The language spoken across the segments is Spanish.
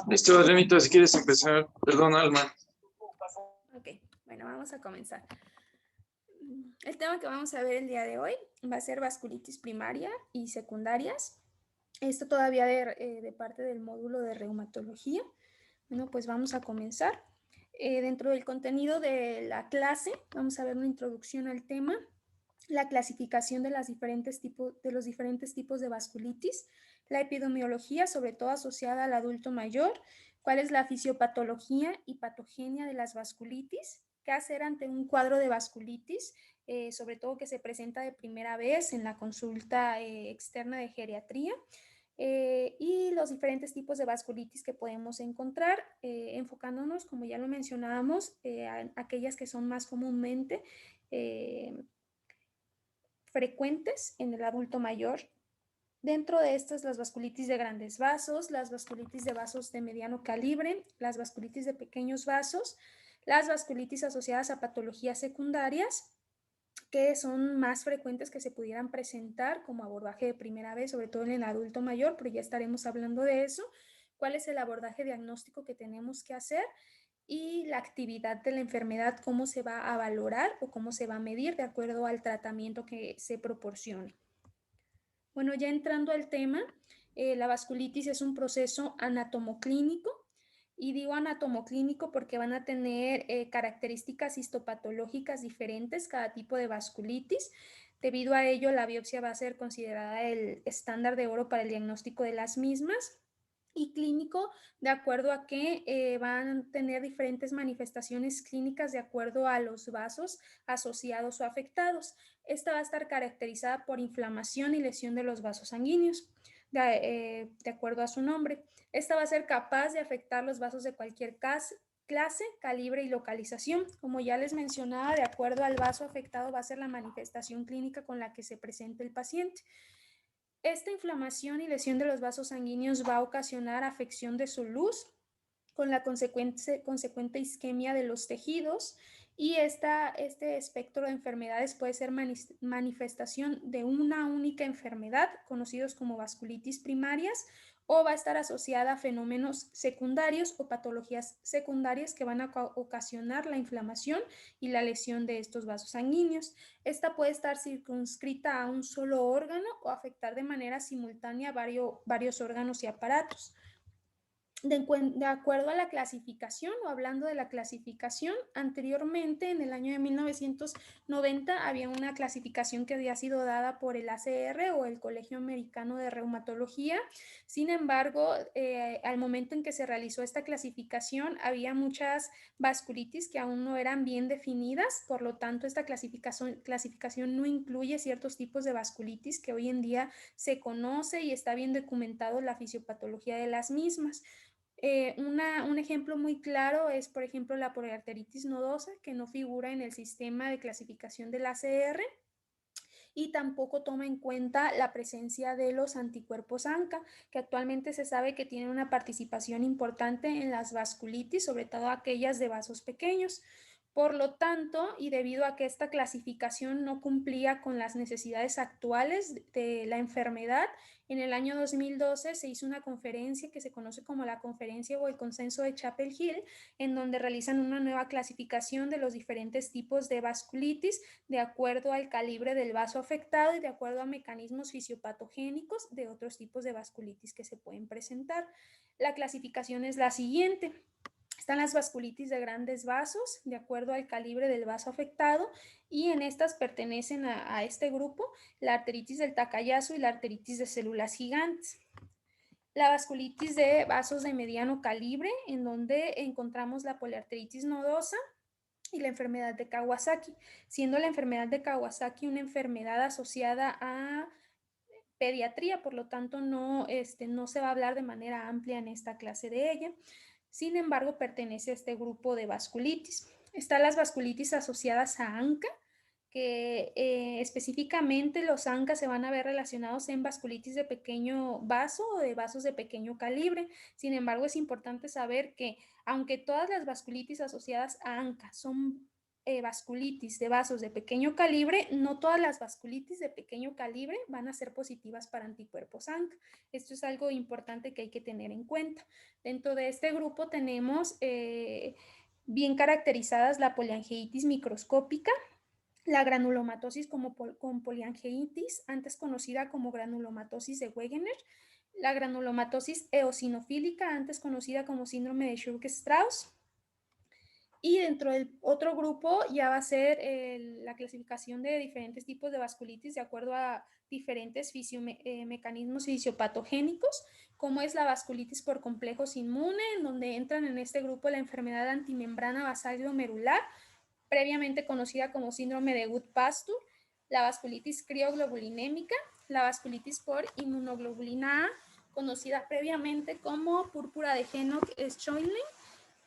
Listo, Renito, si quieres empezar. Perdón, Alma. Ok, bueno, vamos a comenzar. El tema que vamos a ver el día de hoy va a ser vasculitis primaria y secundarias. Esto todavía de parte del módulo de reumatología. Bueno, pues vamos a comenzar. Dentro del contenido de la clase vamos a ver una introducción al tema, la clasificación de los diferentes tipos de vasculitis, la epidemiología, sobre todo asociada al adulto mayor, cuál es la fisiopatología y patogenia de las vasculitis, qué hacer ante un cuadro de vasculitis, sobre todo que se presenta de primera vez en la consulta externa de geriatría, y los diferentes tipos de vasculitis que podemos encontrar, enfocándonos, como ya lo mencionábamos, a aquellas que son más comúnmente frecuentes en el adulto mayor. Dentro de estas, las vasculitis de grandes vasos, las vasculitis de vasos de mediano calibre, las vasculitis de pequeños vasos, las vasculitis asociadas a patologías secundarias, que son más frecuentes que se pudieran presentar como abordaje de primera vez, sobre todo en el adulto mayor, pero ya estaremos hablando de eso. ¿Cuál es el abordaje diagnóstico que tenemos que hacer? Y la actividad de la enfermedad, cómo se va a valorar o cómo se va a medir de acuerdo al tratamiento que se proporciona. Bueno, ya entrando al tema, la vasculitis es un proceso anatomoclínico, y digo anatomoclínico porque van a tener características histopatológicas diferentes cada tipo de vasculitis. Debido a ello, la biopsia va a ser considerada el estándar de oro para el diagnóstico de las mismas, y clínico de acuerdo a que van a tener diferentes manifestaciones clínicas de acuerdo a los vasos asociados o afectados. Esta va a estar caracterizada por inflamación y lesión de los vasos sanguíneos, de acuerdo a su nombre. Esta va a ser capaz de afectar los vasos de cualquier clase, calibre y localización. Como ya les mencionaba, de acuerdo al vaso afectado va a ser la manifestación clínica con la que se presente el paciente. Esta inflamación y lesión de los vasos sanguíneos va a ocasionar afección de su luz, con la consecuente isquemia de los tejidos, y este espectro de enfermedades puede ser manifestación de una única enfermedad, conocidos como vasculitis primarias, o va a estar asociada a fenómenos secundarios o patologías secundarias que van a ocasionar la inflamación y la lesión de estos vasos sanguíneos. Esta puede estar circunscrita a un solo órgano o afectar de manera simultánea varios órganos y aparatos. De acuerdo a la clasificación, o hablando de la clasificación, anteriormente en el año de 1990 había una clasificación que había sido dada por el ACR o el Colegio Americano de Reumatología. Sin embargo, al momento en que se realizó esta clasificación, había muchas vasculitis que aún no eran bien definidas, por lo tanto esta clasificación no incluye ciertos tipos de vasculitis que hoy en día se conoce y está bien documentado la fisiopatología de las mismas. Un ejemplo muy claro es, por ejemplo, la poliarteritis nodosa, que no figura en el sistema de clasificación del ACR, y tampoco toma en cuenta la presencia de los anticuerpos ANCA, que actualmente se sabe que tienen una participación importante en las vasculitis, sobre todo aquellas de vasos pequeños. Por lo tanto, y debido a que esta clasificación no cumplía con las necesidades actuales de la enfermedad, en el año 2012 se hizo una conferencia que se conoce como la conferencia o el consenso de Chapel Hill, en donde realizan una nueva clasificación de los diferentes tipos de vasculitis de acuerdo al calibre del vaso afectado y de acuerdo a mecanismos fisiopatogénicos de otros tipos de vasculitis que se pueden presentar. La clasificación es la siguiente. Están las vasculitis de grandes vasos, de acuerdo al calibre del vaso afectado, y en estas pertenecen a este grupo la arteritis del Takayasu y la arteritis de células gigantes. La vasculitis de vasos de mediano calibre, en donde encontramos la poliarteritis nodosa y la enfermedad de Kawasaki, siendo la enfermedad de Kawasaki una enfermedad asociada a pediatría, por lo tanto no se va a hablar de manera amplia en esta clase de ella. Sin embargo, pertenece a este grupo de vasculitis. Están las vasculitis asociadas a ANCA, que específicamente los ANCA se van a ver relacionados en vasculitis de pequeño vaso o de vasos de pequeño calibre. Sin embargo, es importante saber que aunque todas las vasculitis asociadas a ANCA son vasculitis de vasos de pequeño calibre, no todas las vasculitis de pequeño calibre van a ser positivas para anticuerpos ANCA. Esto es algo importante que hay que tener en cuenta. Dentro de este grupo tenemos bien caracterizadas la poliangeitis microscópica, la granulomatosis con poliangeitis, antes conocida como granulomatosis de Wegener, la granulomatosis eosinofílica, antes conocida como síndrome de Schurg-Strauss. Y dentro del otro grupo ya va a ser la clasificación de diferentes tipos de vasculitis de acuerdo a diferentes mecanismos fisiopatogénicos, como es la vasculitis por complejos inmune, en donde entran en este grupo la enfermedad antimembrana basal glomerular, previamente conocida como síndrome de Wood-Pastur, la vasculitis crioglobulinémica, la vasculitis por inmunoglobulina A, conocida previamente como púrpura de Henoch-Schönlein,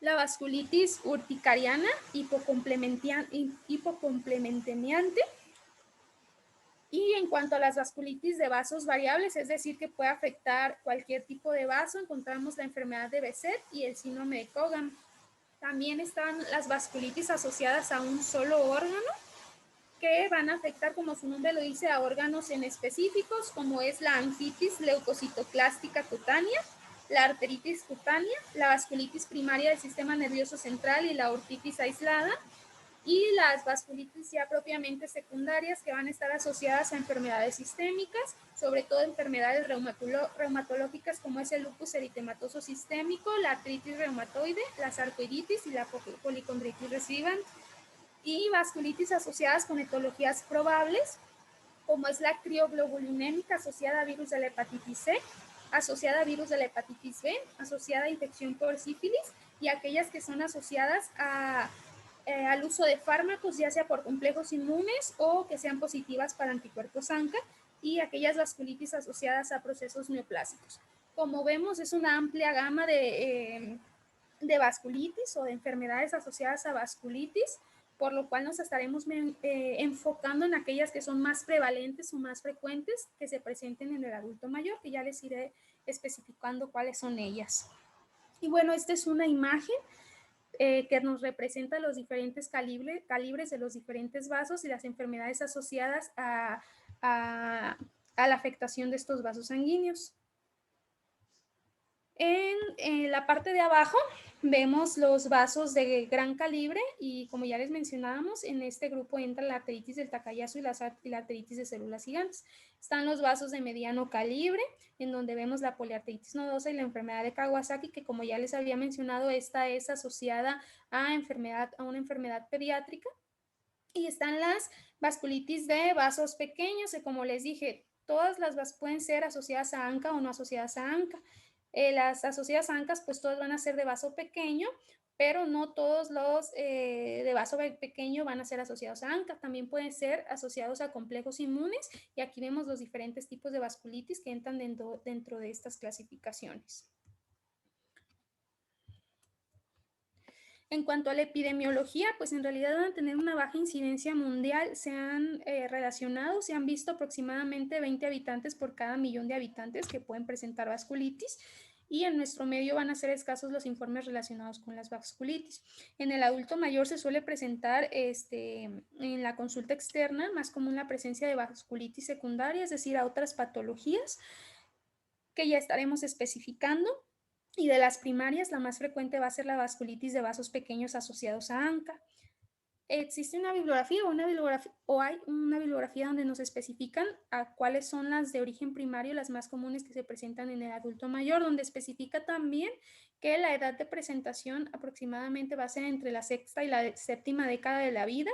la vasculitis urticariana hipocomplementemiante. Y en cuanto a las vasculitis de vasos variables, es decir, que puede afectar cualquier tipo de vaso, encontramos la enfermedad de Behçet y el síndrome de Cogan. También están las vasculitis asociadas a un solo órgano, que van a afectar, como su nombre lo dice, a órganos en específicos, como es la angitis leucocitoclástica cutánea, la arteritis cutánea, la vasculitis primaria del sistema nervioso central y la ortitis aislada, y las vasculitis ya propiamente secundarias, que van a estar asociadas a enfermedades sistémicas, sobre todo enfermedades reumatológicas como es el lupus eritematoso sistémico, la artritis reumatoide, la sarcoiditis y la policondritis recidivante, y vasculitis asociadas con etiologías probables, como es la crioglobulinémica asociada a virus de la hepatitis C, asociada a virus de la hepatitis B, asociada a infección por sífilis, y aquellas que son asociadas al uso de fármacos, ya sea por complejos inmunes o que sean positivas para anticuerpos ANCA, y aquellas vasculitis asociadas a procesos neoplásicos. Como vemos, es una amplia gama de vasculitis o de enfermedades asociadas a vasculitis, por lo cual nos estaremos enfocando en aquellas que son más prevalentes o más frecuentes que se presenten en el adulto mayor, que ya les iré especificando cuáles son ellas. Y bueno, esta es una imagen que nos representa los diferentes calibres de los diferentes vasos y las enfermedades asociadas a la afectación de estos vasos sanguíneos. En la parte de abajo vemos los vasos de gran calibre y, como ya les mencionábamos, en este grupo entra la arteritis del Takayasu y la arteritis de células gigantes. Están los vasos de mediano calibre, en donde vemos la poliarteritis nodosa y la enfermedad de Kawasaki, que, como ya les había mencionado, esta es asociada a una enfermedad pediátrica. Y están las vasculitis de vasos pequeños, que, como les dije, todas las pueden ser asociadas a ANCA o no asociadas a ANCA. Las asociadas a ANCAs, pues todas van a ser de vaso pequeño, pero no todos los de vaso pequeño van a ser asociados a ANCA. También pueden ser asociados a complejos inmunes, y aquí vemos los diferentes tipos de vasculitis que entran dentro de estas clasificaciones. En cuanto a la epidemiología, pues en realidad van a tener una baja incidencia mundial. Se han relacionado, se han visto aproximadamente 20 habitantes por cada millón de habitantes que pueden presentar vasculitis, y en nuestro medio van a ser escasos los informes relacionados con las vasculitis. En el adulto mayor se suele presentar en la consulta externa, más común la presencia de vasculitis secundaria, es decir, a otras patologías que ya estaremos especificando. Y de las primarias, la más frecuente va a ser la vasculitis de vasos pequeños asociados a ANCA. ¿Existe una bibliografía o hay una bibliografía donde nos especifican a cuáles son las de origen primario, las más comunes que se presentan en el adulto mayor, donde especifica también que la edad de presentación aproximadamente va a ser entre la sexta y la séptima década de la vida?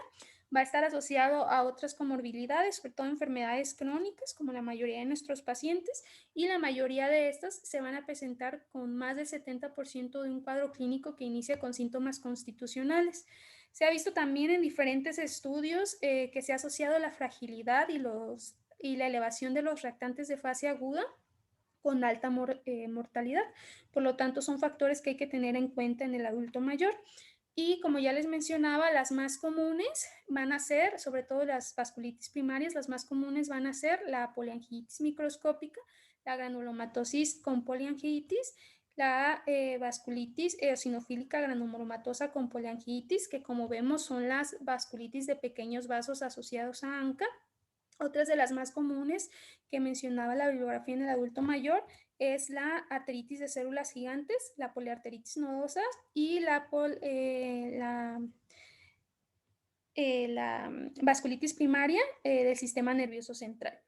Va a estar asociado a otras comorbilidades, sobre todo enfermedades crónicas, como la mayoría de nuestros pacientes, y la mayoría de estas se van a presentar con más del 70% de un cuadro clínico que inicia con síntomas constitucionales. Se ha visto también en diferentes estudios que se ha asociado la fragilidad y la elevación de los reactantes de fase aguda con alta mortalidad. Por lo tanto, son factores que hay que tener en cuenta en el adulto mayor. Y como ya les mencionaba, las más comunes van a ser, sobre todo las vasculitis primarias, las más comunes van a ser la poliangitis microscópica, la granulomatosis con poliangitis, la vasculitis eosinofílica granulomatosa con poliangiitis, que como vemos son las vasculitis de pequeños vasos asociados a ANCA. Otras de las más comunes que mencionaba la bibliografía en el adulto mayor es la arteritis de células gigantes, la poliarteritis nodosa y la vasculitis primaria del sistema nervioso central.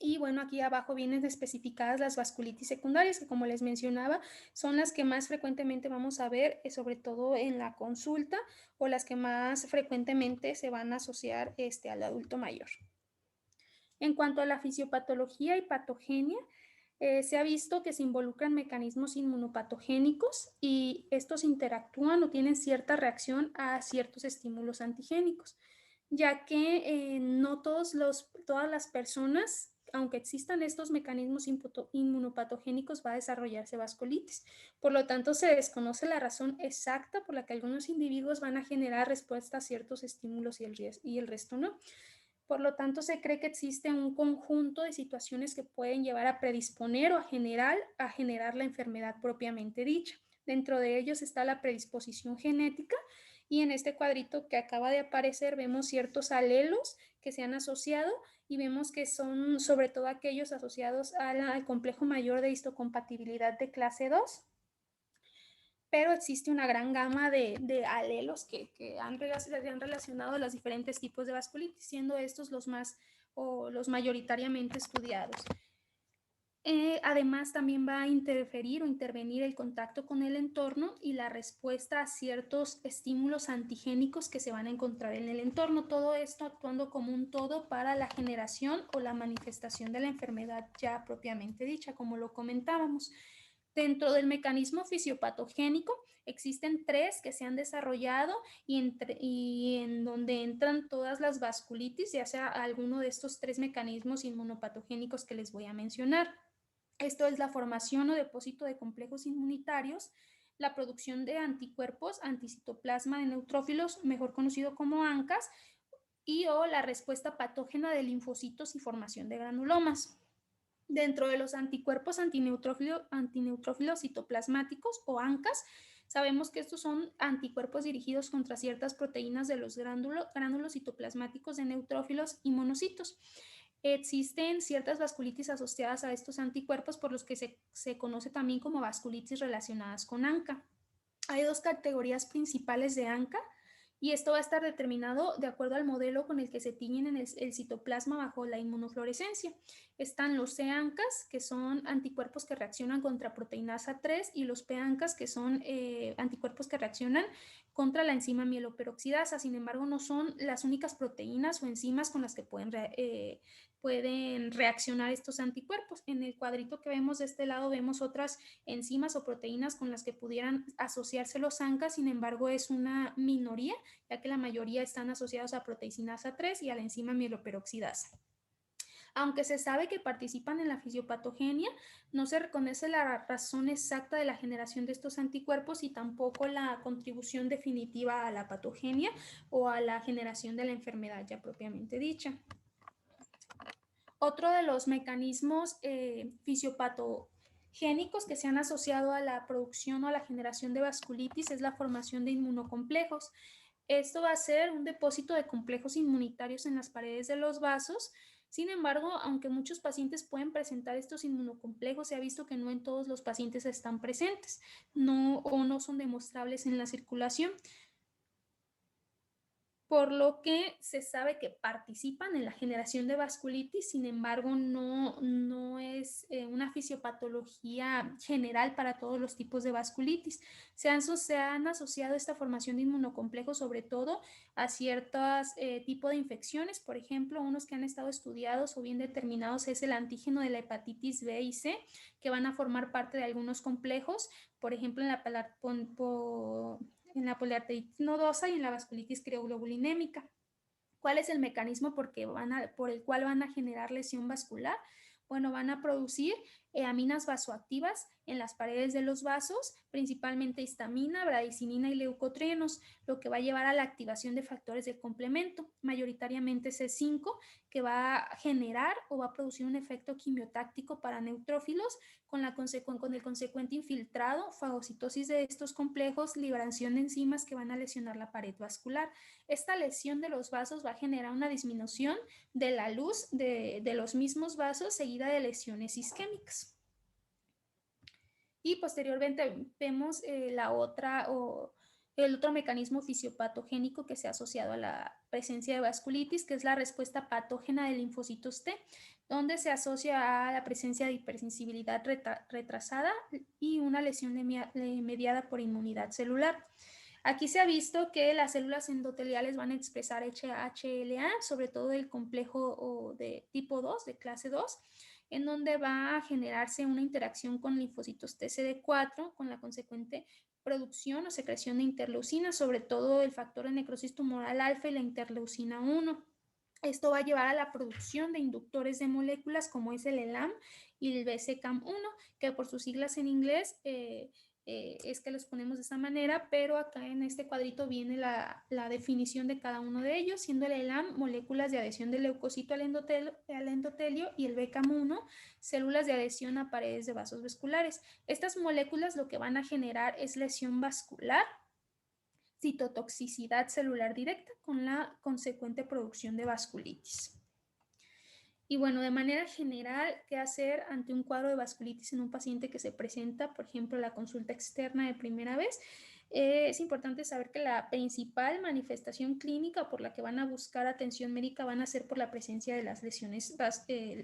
Y bueno, aquí abajo vienen especificadas las vasculitis secundarias, que como les mencionaba, son las que más frecuentemente vamos a ver, sobre todo en la consulta, o las que más frecuentemente se van a asociar al adulto mayor. En cuanto a la fisiopatología y patogenia, se ha visto que se involucran mecanismos inmunopatogénicos y estos interactúan o tienen cierta reacción a ciertos estímulos antigénicos, ya que no todas las personas, aunque existan estos mecanismos inmunopatogénicos, va a desarrollarse vasculitis. Por lo tanto, se desconoce la razón exacta por la que algunos individuos van a generar respuesta a ciertos estímulos y el resto no. Por lo tanto, se cree que existe un conjunto de situaciones que pueden llevar a predisponer o a generar la enfermedad propiamente dicha. Dentro de ellos está la predisposición genética y en este cuadrito que acaba de aparecer vemos ciertos alelos que se han asociado y vemos que son sobre todo aquellos asociados al complejo mayor de histocompatibilidad de clase 2. Pero existe una gran gama de alelos que han relacionado los diferentes tipos de vasculitis, siendo estos los más o los mayoritariamente estudiados. Además, también va a interferir o intervenir el contacto con el entorno y la respuesta a ciertos estímulos antigénicos que se van a encontrar en el entorno. Todo esto actuando como un todo para la generación o la manifestación de la enfermedad ya propiamente dicha, como lo comentábamos. Dentro del mecanismo fisiopatogénico existen 3 que se han desarrollado y en donde entran todas las vasculitis, ya sea alguno de estos 3 mecanismos inmunopatogénicos que les voy a mencionar. Esto es la formación o depósito de complejos inmunitarios, la producción de anticuerpos anticitoplasma de neutrófilos, mejor conocido como ANCAS, y o la respuesta patógena de linfocitos y formación de granulomas. Dentro de los anticuerpos antineutrófilos citoplasmáticos o ANCAS, sabemos que estos son anticuerpos dirigidos contra ciertas proteínas de los gránulos citoplasmáticos de neutrófilos y monocitos. Existen ciertas vasculitis asociadas a estos anticuerpos por los que se conoce también como vasculitis relacionadas con ANCA. Hay 2 categorías principales de ANCA y esto va a estar determinado de acuerdo al modelo con el que se tiñen en el citoplasma bajo la inmunofluorescencia. Están los C-ANCAS, que son anticuerpos que reaccionan contra proteinasa 3, y los P-ANCAS, que son anticuerpos que reaccionan contra la enzima mieloperoxidasa. Sin embargo, no son las únicas proteínas o enzimas con las que pueden reaccionar estos anticuerpos. En el cuadrito que vemos de este lado vemos otras enzimas o proteínas con las que pudieran asociarse los ANCAS, sin embargo es una minoría, ya que la mayoría están asociados a proteinasa 3 y a la enzima mieloperoxidasa. Aunque se sabe que participan en la fisiopatogenia, no se reconoce la razón exacta de la generación de estos anticuerpos y tampoco la contribución definitiva a la patogenia o a la generación de la enfermedad ya propiamente dicha. Otro de los mecanismos fisiopatogénicos que se han asociado a la producción o a la generación de vasculitis es la formación de inmunocomplejos. Esto va a ser un depósito de complejos inmunitarios en las paredes de los vasos. Sin embargo, aunque muchos pacientes pueden presentar estos inmunocomplejos, se ha visto que no en todos los pacientes están presentes o no son demostrables en la circulación, por lo que se sabe que participan en la generación de vasculitis. Sin embargo, no es una fisiopatología general para todos los tipos de vasculitis. Se han asociado esta formación de inmunocomplejos sobre todo a ciertos tipos de infecciones. Por ejemplo, unos que han estado estudiados o bien determinados es el antígeno de la hepatitis B y C, que van a formar parte de algunos complejos, por ejemplo, en la poliarteritis nodosa y en la vasculitis crioglobulinémica. ¿Cuál es el mecanismo por el cual van a generar lesión vascular? Bueno, van a producir aminas vasoactivas en las paredes de los vasos, principalmente histamina, bradicinina y leucotrienos, lo que va a llevar a la activación de factores de complemento, mayoritariamente C5, que va a generar o va a producir un efecto quimiotáctico para neutrófilos con el consecuente infiltrado, fagocitosis de estos complejos, liberación de enzimas que van a lesionar la pared vascular. Esta lesión de los vasos va a generar una disminución de la luz de los mismos vasos seguida de lesiones isquémicas. Y posteriormente vemos el otro mecanismo fisiopatogénico que se ha asociado a la presencia de vasculitis, que es la respuesta patógena de linfocitos T, donde se asocia a la presencia de hipersensibilidad retrasada y una lesión mediada por inmunidad celular. Aquí se ha visto que las células endoteliales van a expresar HLA, sobre todo el complejo de tipo 2, de clase 2, en donde va a generarse una interacción con linfocitos TCD4 con la consecuente producción o secreción de interleucina, sobre todo el factor de necrosis tumoral alfa y la interleucina 1. Esto va a llevar a la producción de inductores de moléculas como es el ELAM y el BCCAM1, que por sus siglas en inglés es que los ponemos de esa manera, pero acá en este cuadrito viene la definición de cada uno de ellos, siendo el ELAM moléculas de adhesión del leucocito al endotelio y el BCAM1 células de adhesión a paredes de vasos vasculares. Estas moléculas lo que van a generar es lesión vascular, citotoxicidad celular directa con la consecuente producción de vasculitis. Y bueno, de manera general, ¿qué hacer ante un cuadro de vasculitis en un paciente que se presenta, por ejemplo, la consulta externa de primera vez? Es importante saber que la principal manifestación clínica por la que van a buscar atención médica van a ser por la presencia de las lesiones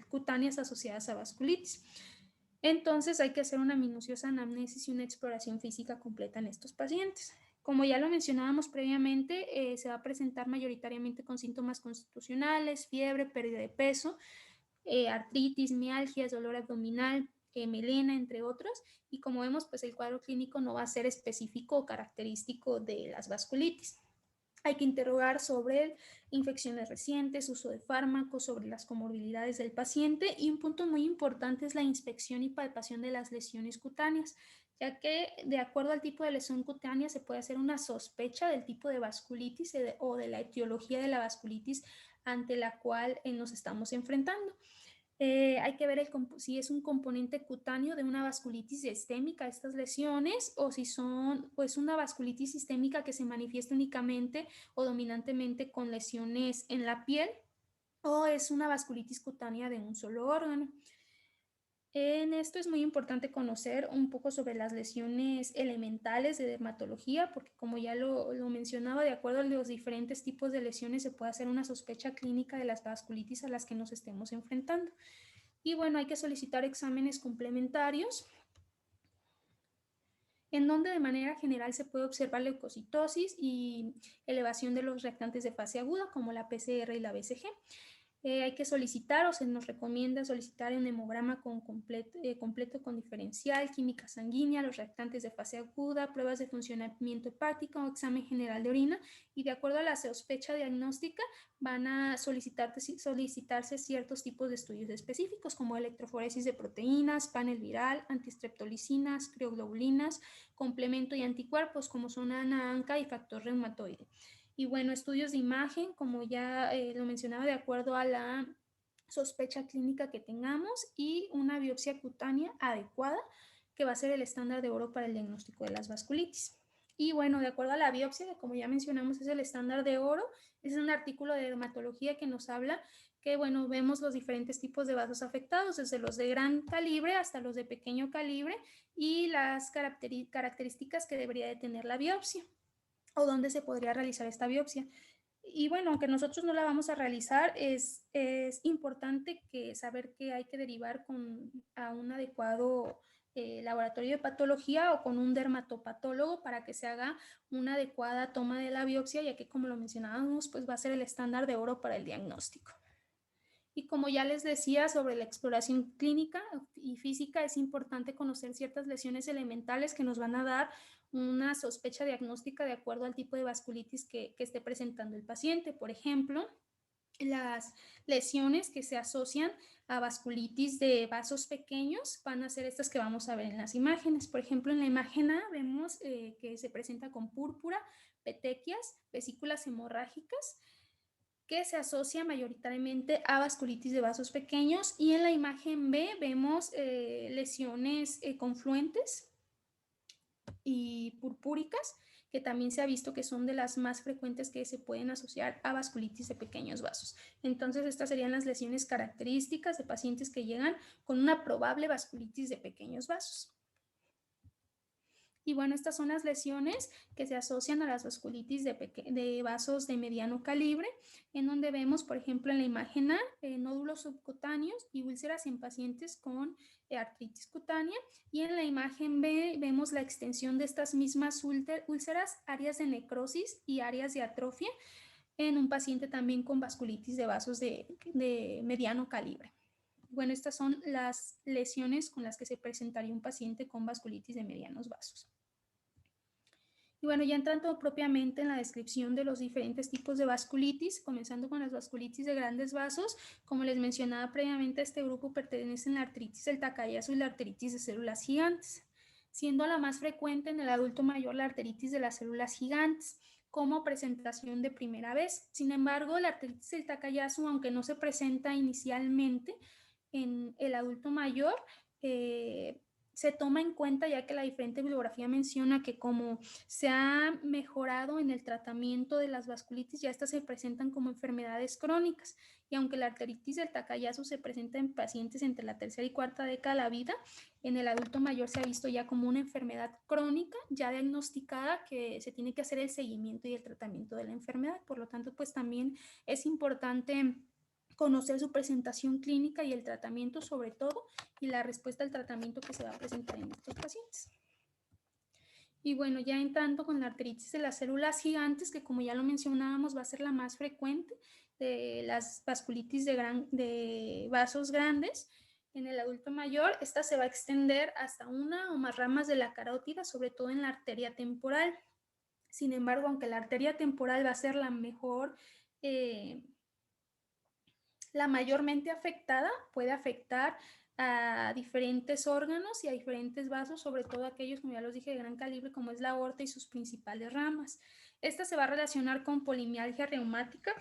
cutáneas asociadas a vasculitis. Entonces hay que hacer una minuciosa anamnesis y una exploración física completa en estos pacientes. Como ya lo mencionábamos previamente, se va a presentar mayoritariamente con síntomas constitucionales, fiebre, pérdida de peso, artritis, mialgias, dolor abdominal, melena, entre otros. Y como vemos, pues el cuadro clínico no va a ser específico o característico de las vasculitis. Hay que interrogar sobre infecciones recientes, uso de fármacos, sobre las comorbilidades del paciente y un punto muy importante es la inspección y palpación de las lesiones cutáneas, ya que de acuerdo al tipo de lesión cutánea se puede hacer una sospecha del tipo de vasculitis o de la etiología de la vasculitis ante la cual nos estamos enfrentando. Hay que ver si es un componente cutáneo de una vasculitis sistémica estas lesiones o si son pues una vasculitis sistémica que se manifiesta únicamente o dominantemente con lesiones en la piel o es una vasculitis cutánea de un solo órgano. En esto es muy importante conocer un poco sobre las lesiones elementales de dermatología, porque como ya lo mencionaba, de acuerdo a los diferentes tipos de lesiones se puede hacer una sospecha clínica de las vasculitis a las que nos estemos enfrentando. Y bueno, hay que solicitar exámenes complementarios en donde de manera general se puede observar leucocitosis y elevación de los reactantes de fase aguda como la PCR y la BCG. Hay que solicitar o se nos recomienda solicitar un hemograma completo con diferencial, química sanguínea, los reactantes de fase aguda, pruebas de funcionamiento hepático, examen general de orina y de acuerdo a la sospecha diagnóstica van a solicitarse ciertos tipos de estudios específicos como electroforesis de proteínas, panel viral, antistreptolicinas, crioglobulinas, complemento y anticuerpos como son ANA, ANCA y factor reumatoide. Y bueno, estudios de imagen, como ya lo mencionaba, de acuerdo a la sospecha clínica que tengamos y una biopsia cutánea adecuada, que va a ser el estándar de oro para el diagnóstico de las vasculitis. Y bueno, de acuerdo a la biopsia, que como ya mencionamos es el estándar de oro, es un artículo de dermatología que nos habla que, bueno, vemos los diferentes tipos de vasos afectados, desde los de gran calibre hasta los de pequeño calibre y las características que debería de tener la biopsia o dónde se podría realizar esta biopsia. Y bueno, aunque nosotros no la vamos a realizar, es importante saber que hay que derivar a un adecuado laboratorio de patología o con un dermatopatólogo para que se haga una adecuada toma de la biopsia, ya que como lo mencionábamos, pues va a ser el estándar de oro para el diagnóstico. Y como ya les decía sobre la exploración clínica y física, es importante conocer ciertas lesiones elementales que nos van a dar una sospecha diagnóstica de acuerdo al tipo de vasculitis que esté presentando el paciente. Por ejemplo, Las lesiones que se asocian a vasculitis de vasos pequeños van a ser estas que vamos a ver en las imágenes. Por ejemplo, en la imagen A vemos que se presenta con púrpura, petequias, vesículas hemorrágicas, que se asocia mayoritariamente a vasculitis de vasos pequeños, y en la imagen B vemos lesiones confluentes y purpúricas, que también se ha visto que son de las más frecuentes que se pueden asociar a vasculitis de pequeños vasos. Entonces, estas serían las lesiones características de pacientes que llegan con una probable vasculitis de pequeños vasos. Y bueno, estas son las lesiones que se asocian a las vasculitis de vasos de mediano calibre, en donde vemos, por ejemplo, en la imagen A, nódulos subcutáneos y úlceras en pacientes con artritis cutánea, y en la imagen B vemos la extensión de estas mismas úlceras, áreas de necrosis y áreas de atrofia en un paciente también con vasculitis de vasos de mediano calibre. Bueno, estas son las lesiones con las que se presentaría un paciente con vasculitis de medianos vasos. Y bueno, ya entrando propiamente en la descripción de los diferentes tipos de vasculitis, comenzando con las vasculitis de grandes vasos, como les mencionaba previamente, este grupo pertenece a la artritis del Takayasu y la artritis de células gigantes, siendo la más frecuente en el adulto mayor la artritis de las células gigantes como presentación de primera vez. Sin embargo, la artritis del Takayasu, aunque no se presenta inicialmente en el adulto mayor, se toma en cuenta, ya que la diferente bibliografía menciona que como se ha mejorado en el tratamiento de las vasculitis, ya estas se presentan como enfermedades crónicas. Y aunque la arteritis del Takayasu se presenta en pacientes entre la tercera y cuarta década de la vida, en el adulto mayor se ha visto ya como una enfermedad crónica, ya diagnosticada, que se tiene que hacer el seguimiento y el tratamiento de la enfermedad. Por lo tanto, pues también es importante conocer su presentación clínica y el tratamiento, sobre todo, y la respuesta al tratamiento que se va a presentar en estos pacientes. Y bueno, ya entrando con la artritis de las células gigantes, que como ya lo mencionábamos va a ser la más frecuente de las vasculitis de vasos grandes en el adulto mayor, esta se va a extender hasta una o más ramas de la carótida, sobre todo en la arteria temporal. Sin embargo, aunque la arteria temporal va a ser la mayormente afectada, puede afectar a diferentes órganos y a diferentes vasos, sobre todo aquellos, como ya los dije, de gran calibre, como es la aorta y sus principales ramas. Esta se va a relacionar con polimialgia reumática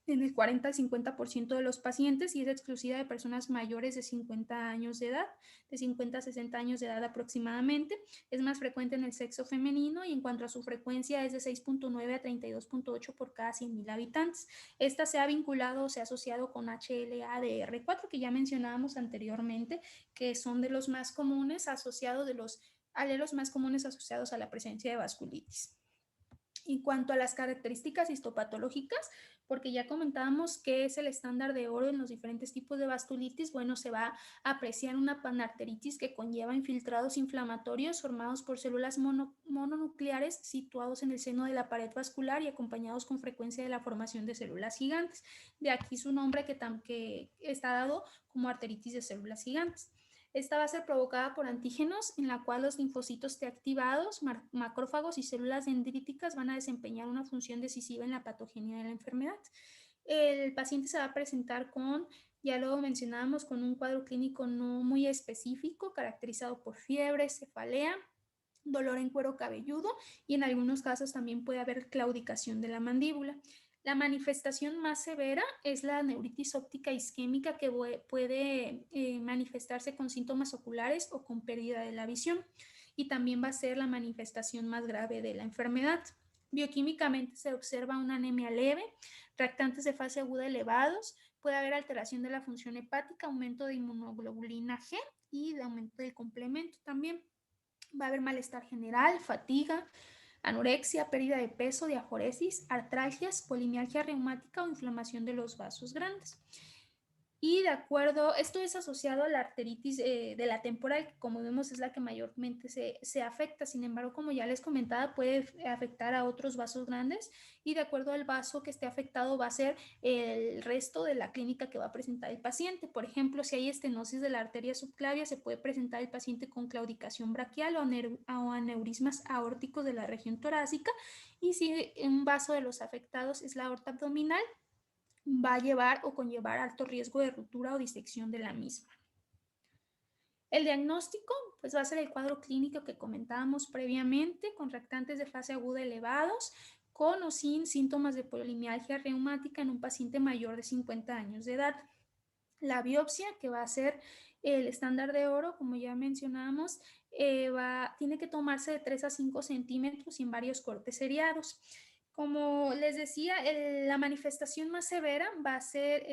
en el 40 al 50% de los pacientes, y es exclusiva de personas mayores de 50 años de edad, de 50 a 60 años de edad aproximadamente. Es más frecuente en el sexo femenino, y en cuanto a su frecuencia es de 6.9 a 32.8 por cada 100.000 habitantes. Esta se ha vinculado o se ha asociado con HLA-DR4, que ya mencionábamos anteriormente, que son de los más comunes asociados, de los alelos más comunes asociados a la presencia de vasculitis. En cuanto a las características histopatológicas, porque ya comentábamos que es el estándar de oro en los diferentes tipos de vasculitis, bueno, se va a apreciar una panarteritis que conlleva infiltrados inflamatorios formados por células mononucleares situados en el seno de la pared vascular y acompañados con frecuencia de la formación de células gigantes. De aquí su nombre que está dado como arteritis de células gigantes. Esta va a ser provocada por antígenos, en la cual los linfocitos T activados, macrófagos y células dendríticas van a desempeñar una función decisiva en la patogenia de la enfermedad. El paciente se va a presentar con, ya lo mencionábamos, con un cuadro clínico no muy específico, caracterizado por fiebre, cefalea, dolor en cuero cabelludo, y en algunos casos también puede haber claudicación de la mandíbula. La manifestación más severa es la neuritis óptica isquémica, que puede manifestarse con síntomas oculares o con pérdida de la visión, y también va a ser la manifestación más grave de la enfermedad. Bioquímicamente se observa una anemia leve, reactantes de fase aguda elevados, puede haber alteración de la función hepática, aumento de inmunoglobulina G y de aumento del complemento también. Va a haber malestar general, fatiga, anorexia, pérdida de peso, diaforesis, artralgias, polimialgia reumática o inflamación de los vasos grandes. Y de acuerdo, esto es asociado a la arteritis de la temporal, que como vemos es la que mayormente se afecta. Sin embargo, como ya les comentaba, puede afectar a otros vasos grandes, y de acuerdo al vaso que esté afectado va a ser el resto de la clínica que va a presentar el paciente. Por ejemplo, si hay estenosis de la arteria subclavia, se puede presentar el paciente con claudicación braquial o aneurismas aórticos de la región torácica, y si un vaso de los afectados es la aorta abdominal, va a llevar o conllevar alto riesgo de ruptura o disección de la misma. El diagnóstico pues va a ser el cuadro clínico que comentábamos previamente, con reactantes de fase aguda elevados, con o sin síntomas de polimialgia reumática en un paciente mayor de 50 años de edad. La biopsia, que va a ser el estándar de oro, como ya mencionamos, tiene que tomarse de 3 a 5 centímetros y en varios cortes seriados. Como les decía, la manifestación más severa va a ser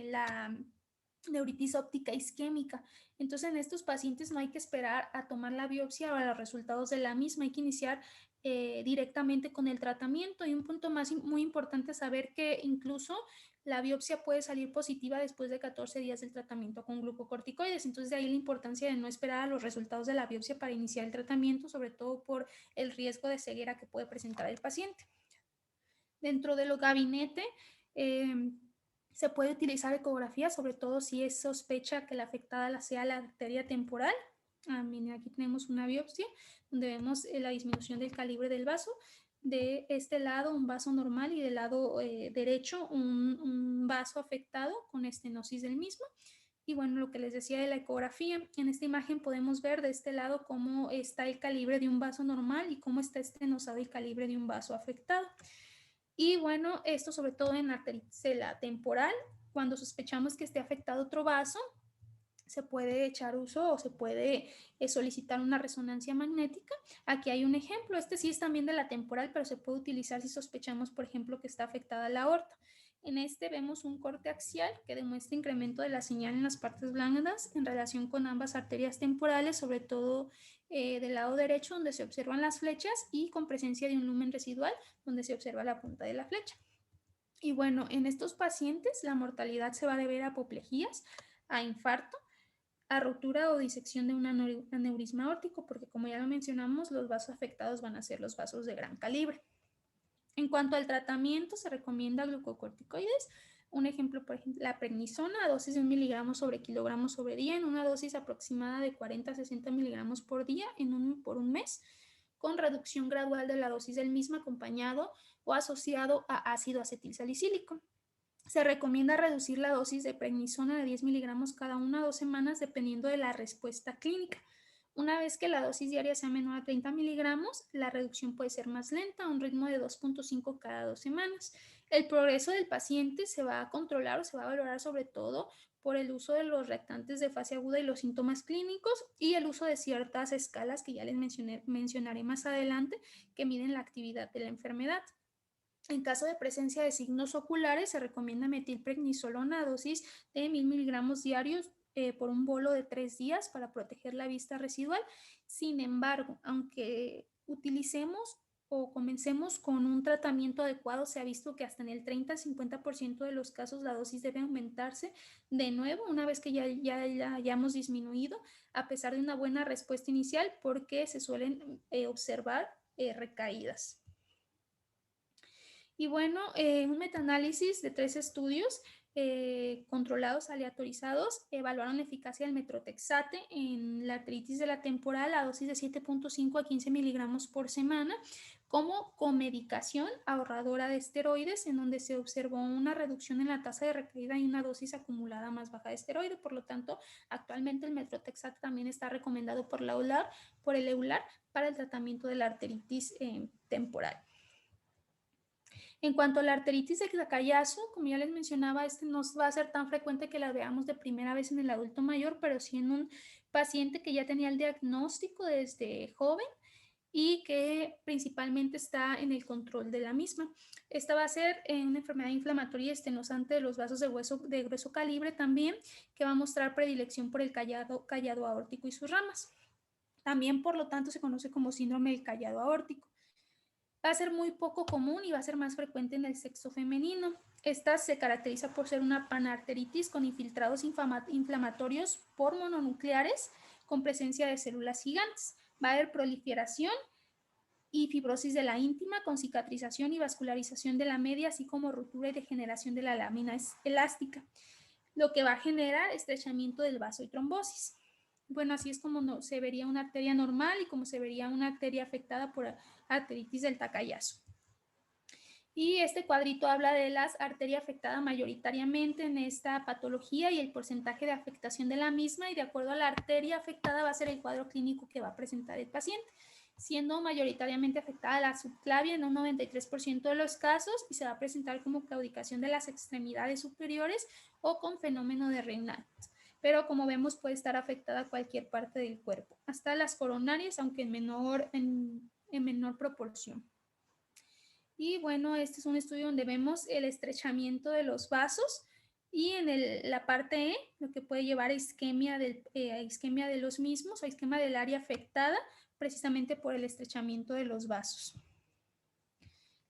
la neuritis óptica isquémica. Entonces, en estos pacientes no hay que esperar a tomar la biopsia o a los resultados de la misma, hay que iniciar directamente con el tratamiento. Y un punto más muy importante es saber que incluso la biopsia puede salir positiva después de 14 días del tratamiento con glucocorticoides. Entonces, de ahí la importancia de no esperar a los resultados de la biopsia para iniciar el tratamiento, sobre todo por el riesgo de ceguera que puede presentar el paciente. Dentro de los gabinetes, se puede utilizar ecografía, sobre todo si es sospecha que la afectada sea la arteria temporal. Miren, aquí tenemos una biopsia donde vemos la disminución del calibre del vaso. De este lado un vaso normal y del lado derecho un vaso afectado con estenosis del mismo. Y bueno, lo que les decía de la ecografía, en esta imagen podemos ver de este lado cómo está el calibre de un vaso normal y cómo está estenosado el calibre de un vaso afectado. Y bueno, esto sobre todo en arteritis temporal, cuando sospechamos que esté afectado otro vaso, se puede echar uso o se puede solicitar una resonancia magnética. Aquí hay un ejemplo, este sí es también de la temporal, pero se puede utilizar si sospechamos, por ejemplo, que está afectada la aorta. En este vemos un corte axial que demuestra incremento de la señal en las partes blandas en relación con ambas arterias temporales, sobre todo del lado derecho donde se observan las flechas y con presencia de un lumen residual donde se observa la punta de la flecha. Y bueno, en estos pacientes la mortalidad se va a deber a apoplejías, a infarto, a rotura o disección de un aneurisma aórtico, porque como ya lo mencionamos, los vasos afectados van a ser los vasos de gran calibre. En cuanto al tratamiento, se recomienda glucocorticoides. Un ejemplo, por ejemplo, la prednisona a dosis de 1 miligramo sobre kilogramo sobre día, en una dosis aproximada de 40 a 60 miligramos por día por un mes, con reducción gradual de la dosis del mismo acompañado o asociado a ácido acetilsalicílico. Se recomienda reducir la dosis de prednisona de 10 miligramos cada 1 a 2 semanas dependiendo de la respuesta clínica. Una vez que la dosis diaria sea menor a 30 miligramos, la reducción puede ser más lenta, a un ritmo de 2.5 cada 2 semanas. El progreso del paciente se va a controlar o se va a valorar sobre todo por el uso de los reactantes de fase aguda y los síntomas clínicos y el uso de ciertas escalas que ya les mencionaré más adelante que miden la actividad de la enfermedad. En caso de presencia de signos oculares, se recomienda metilprednisolona a dosis de 1000 miligramos diarios por un bolo de 3 días para proteger la vista residual. Sin embargo, aunque utilicemos o comencemos con un tratamiento adecuado, se ha visto que hasta en el 30-50% de los casos la dosis debe aumentarse de nuevo una vez que ya hayamos disminuido, a pesar de una buena respuesta inicial, porque se suelen observar recaídas. Y bueno, un metaanálisis de 3 estudios controlados aleatorizados evaluaron la eficacia del metrotexate en la arteritis de la temporal a dosis de 7.5 a 15 miligramos por semana como comedicación ahorradora de esteroides, en donde se observó una reducción en la tasa de recaída y una dosis acumulada más baja de esteroide. Por lo tanto, actualmente el metrotexate también está recomendado por el EULAR para el tratamiento de la arteritis temporal. En cuanto a la arteritis de Takayasu, como ya les mencionaba, no va a ser tan frecuente que la veamos de primera vez en el adulto mayor, pero sí en un paciente que ya tenía el diagnóstico desde joven y que principalmente está en el control de la misma. Esta va a ser una enfermedad inflamatoria estenosante de los vasos de grueso calibre también, que va a mostrar predilección por el callado aórtico y sus ramas. También, por lo tanto, se conoce como síndrome del callado aórtico. Va a ser muy poco común y va a ser más frecuente en el sexo femenino. Esta se caracteriza por ser una panarteritis con infiltrados inflamatorios por mononucleares con presencia de células gigantes. Va a haber proliferación y fibrosis de la íntima con cicatrización y vascularización de la media, así como ruptura y degeneración de la lámina elástica, lo que va a generar estrechamiento del vaso y trombosis. Bueno, así es como se vería una arteria normal y como se vería una arteria afectada por arteritis del Takayasu. Y este cuadrito habla de las arterias afectadas mayoritariamente en esta patología y el porcentaje de afectación de la misma, y de acuerdo a la arteria afectada va a ser el cuadro clínico que va a presentar el paciente, siendo mayoritariamente afectada la subclavia en un 93% de los casos, y se va a presentar como claudicación de las extremidades superiores o con fenómeno de Raynaud. Pero como vemos puede estar afectada cualquier parte del cuerpo, hasta las coronarias, aunque en menor proporción. Y bueno, este es un estudio donde vemos el estrechamiento de los vasos, y en la parte E lo que puede llevar a isquemia de los mismos, o isquemia del área afectada, precisamente por el estrechamiento de los vasos.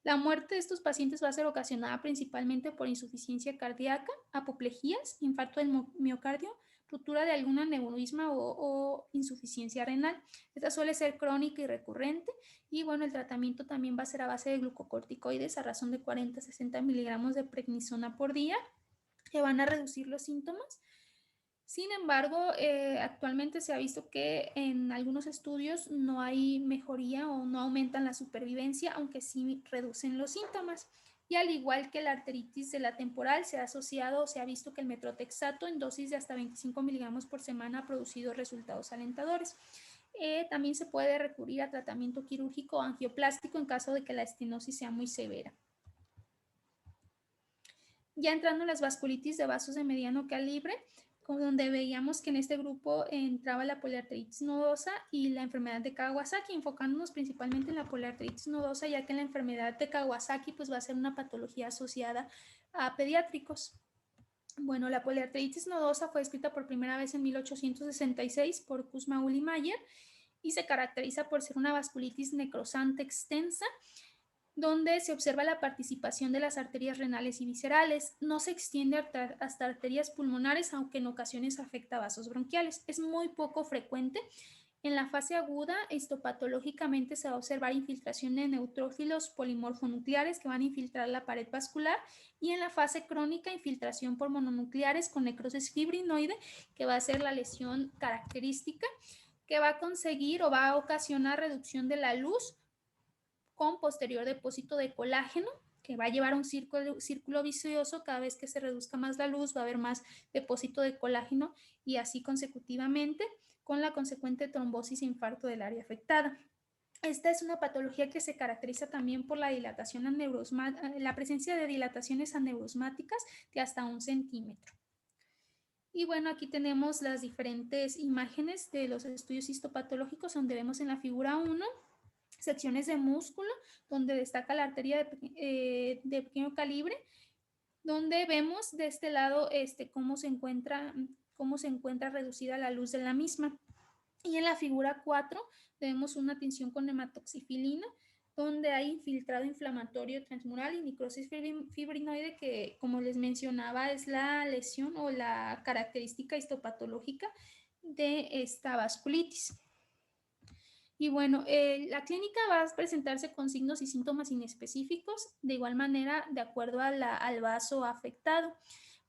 La muerte de estos pacientes va a ser ocasionada principalmente por insuficiencia cardíaca, apoplejías, infarto del miocardio, ruptura de algún aneurisma o insuficiencia renal. Esta suele ser crónica y recurrente, y bueno, el tratamiento también va a ser a base de glucocorticoides a razón de 40 a 60 miligramos de prednisona por día, que van a reducir los síntomas. Sin embargo, actualmente se ha visto que en algunos estudios no hay mejoría o no aumentan la supervivencia, aunque sí reducen los síntomas. Y al igual que la arteritis de la temporal, se ha visto que el metrotexato en dosis de hasta 25 miligramos por semana ha producido resultados alentadores. También se puede recurrir a tratamiento quirúrgico o angioplástico en caso de que la estenosis sea muy severa. Ya entrando en las vasculitis de vasos de mediano calibre, donde veíamos que en este grupo entraba la poliarteritis nodosa y la enfermedad de Kawasaki, enfocándonos principalmente en la poliarteritis nodosa, ya que la enfermedad de Kawasaki pues va a ser una patología asociada a pediátricos. Bueno, la poliarteritis nodosa fue descrita por primera vez en 1866 por Kussmaul y Mayer, y se caracteriza por ser una vasculitis necrosante extensa, donde se observa la participación de las arterias renales y viscerales. No se extiende hasta arterias pulmonares, aunque en ocasiones afecta vasos bronquiales. Es muy poco frecuente. En la fase aguda, histopatológicamente se va a observar infiltración de neutrófilos polimorfonucleares que van a infiltrar la pared vascular, y en la fase crónica, infiltración por mononucleares con necrosis fibrinoide, que va a ser la lesión característica, que va a conseguir o va a ocasionar reducción de la luz con posterior depósito de colágeno, que va a llevar a un círculo vicioso. Cada vez que se reduzca más la luz va a haber más depósito de colágeno, y así consecutivamente, con la consecuente trombosis e infarto del área afectada. Esta es una patología que se caracteriza también por la dilatación la presencia de dilataciones aneurosmáticas de hasta 1 centímetro. Y bueno, aquí tenemos las diferentes imágenes de los estudios histopatológicos, donde vemos en la figura 1 secciones de músculo, donde destaca la arteria de pequeño calibre, donde vemos de este lado cómo se encuentra reducida la luz de la misma. Y en la figura 4 vemos una tinción con hematoxifilina, donde hay infiltrado inflamatorio transmural y necrosis fibrinoide, que, como les mencionaba, es la lesión o la característica histopatológica de esta vasculitis. Y bueno, la clínica va a presentarse con signos y síntomas inespecíficos, de igual manera de acuerdo al vaso afectado.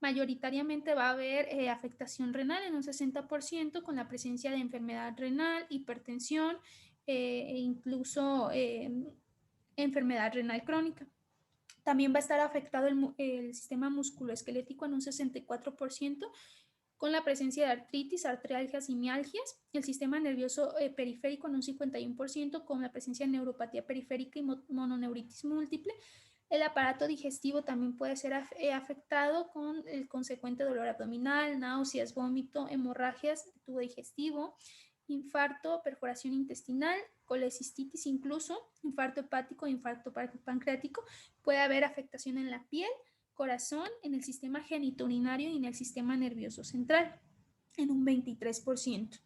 Mayoritariamente va a haber afectación renal en un 60%, con la presencia de enfermedad renal, hipertensión e incluso enfermedad renal crónica. También va a estar afectado el sistema musculoesquelético en un 64%, con la presencia de artritis, artralgias y mialgias. El sistema nervioso periférico en un 51%, con la presencia de neuropatía periférica y mononeuritis múltiple. El aparato digestivo también puede ser afectado, con el consecuente dolor abdominal, náuseas, vómito, hemorragias, tubo digestivo, infarto, perforación intestinal, colecistitis, incluso infarto hepático, infarto pancreático. Puede haber afectación en la piel, corazón, en el sistema genitourinario y en el sistema nervioso central, en un 23%.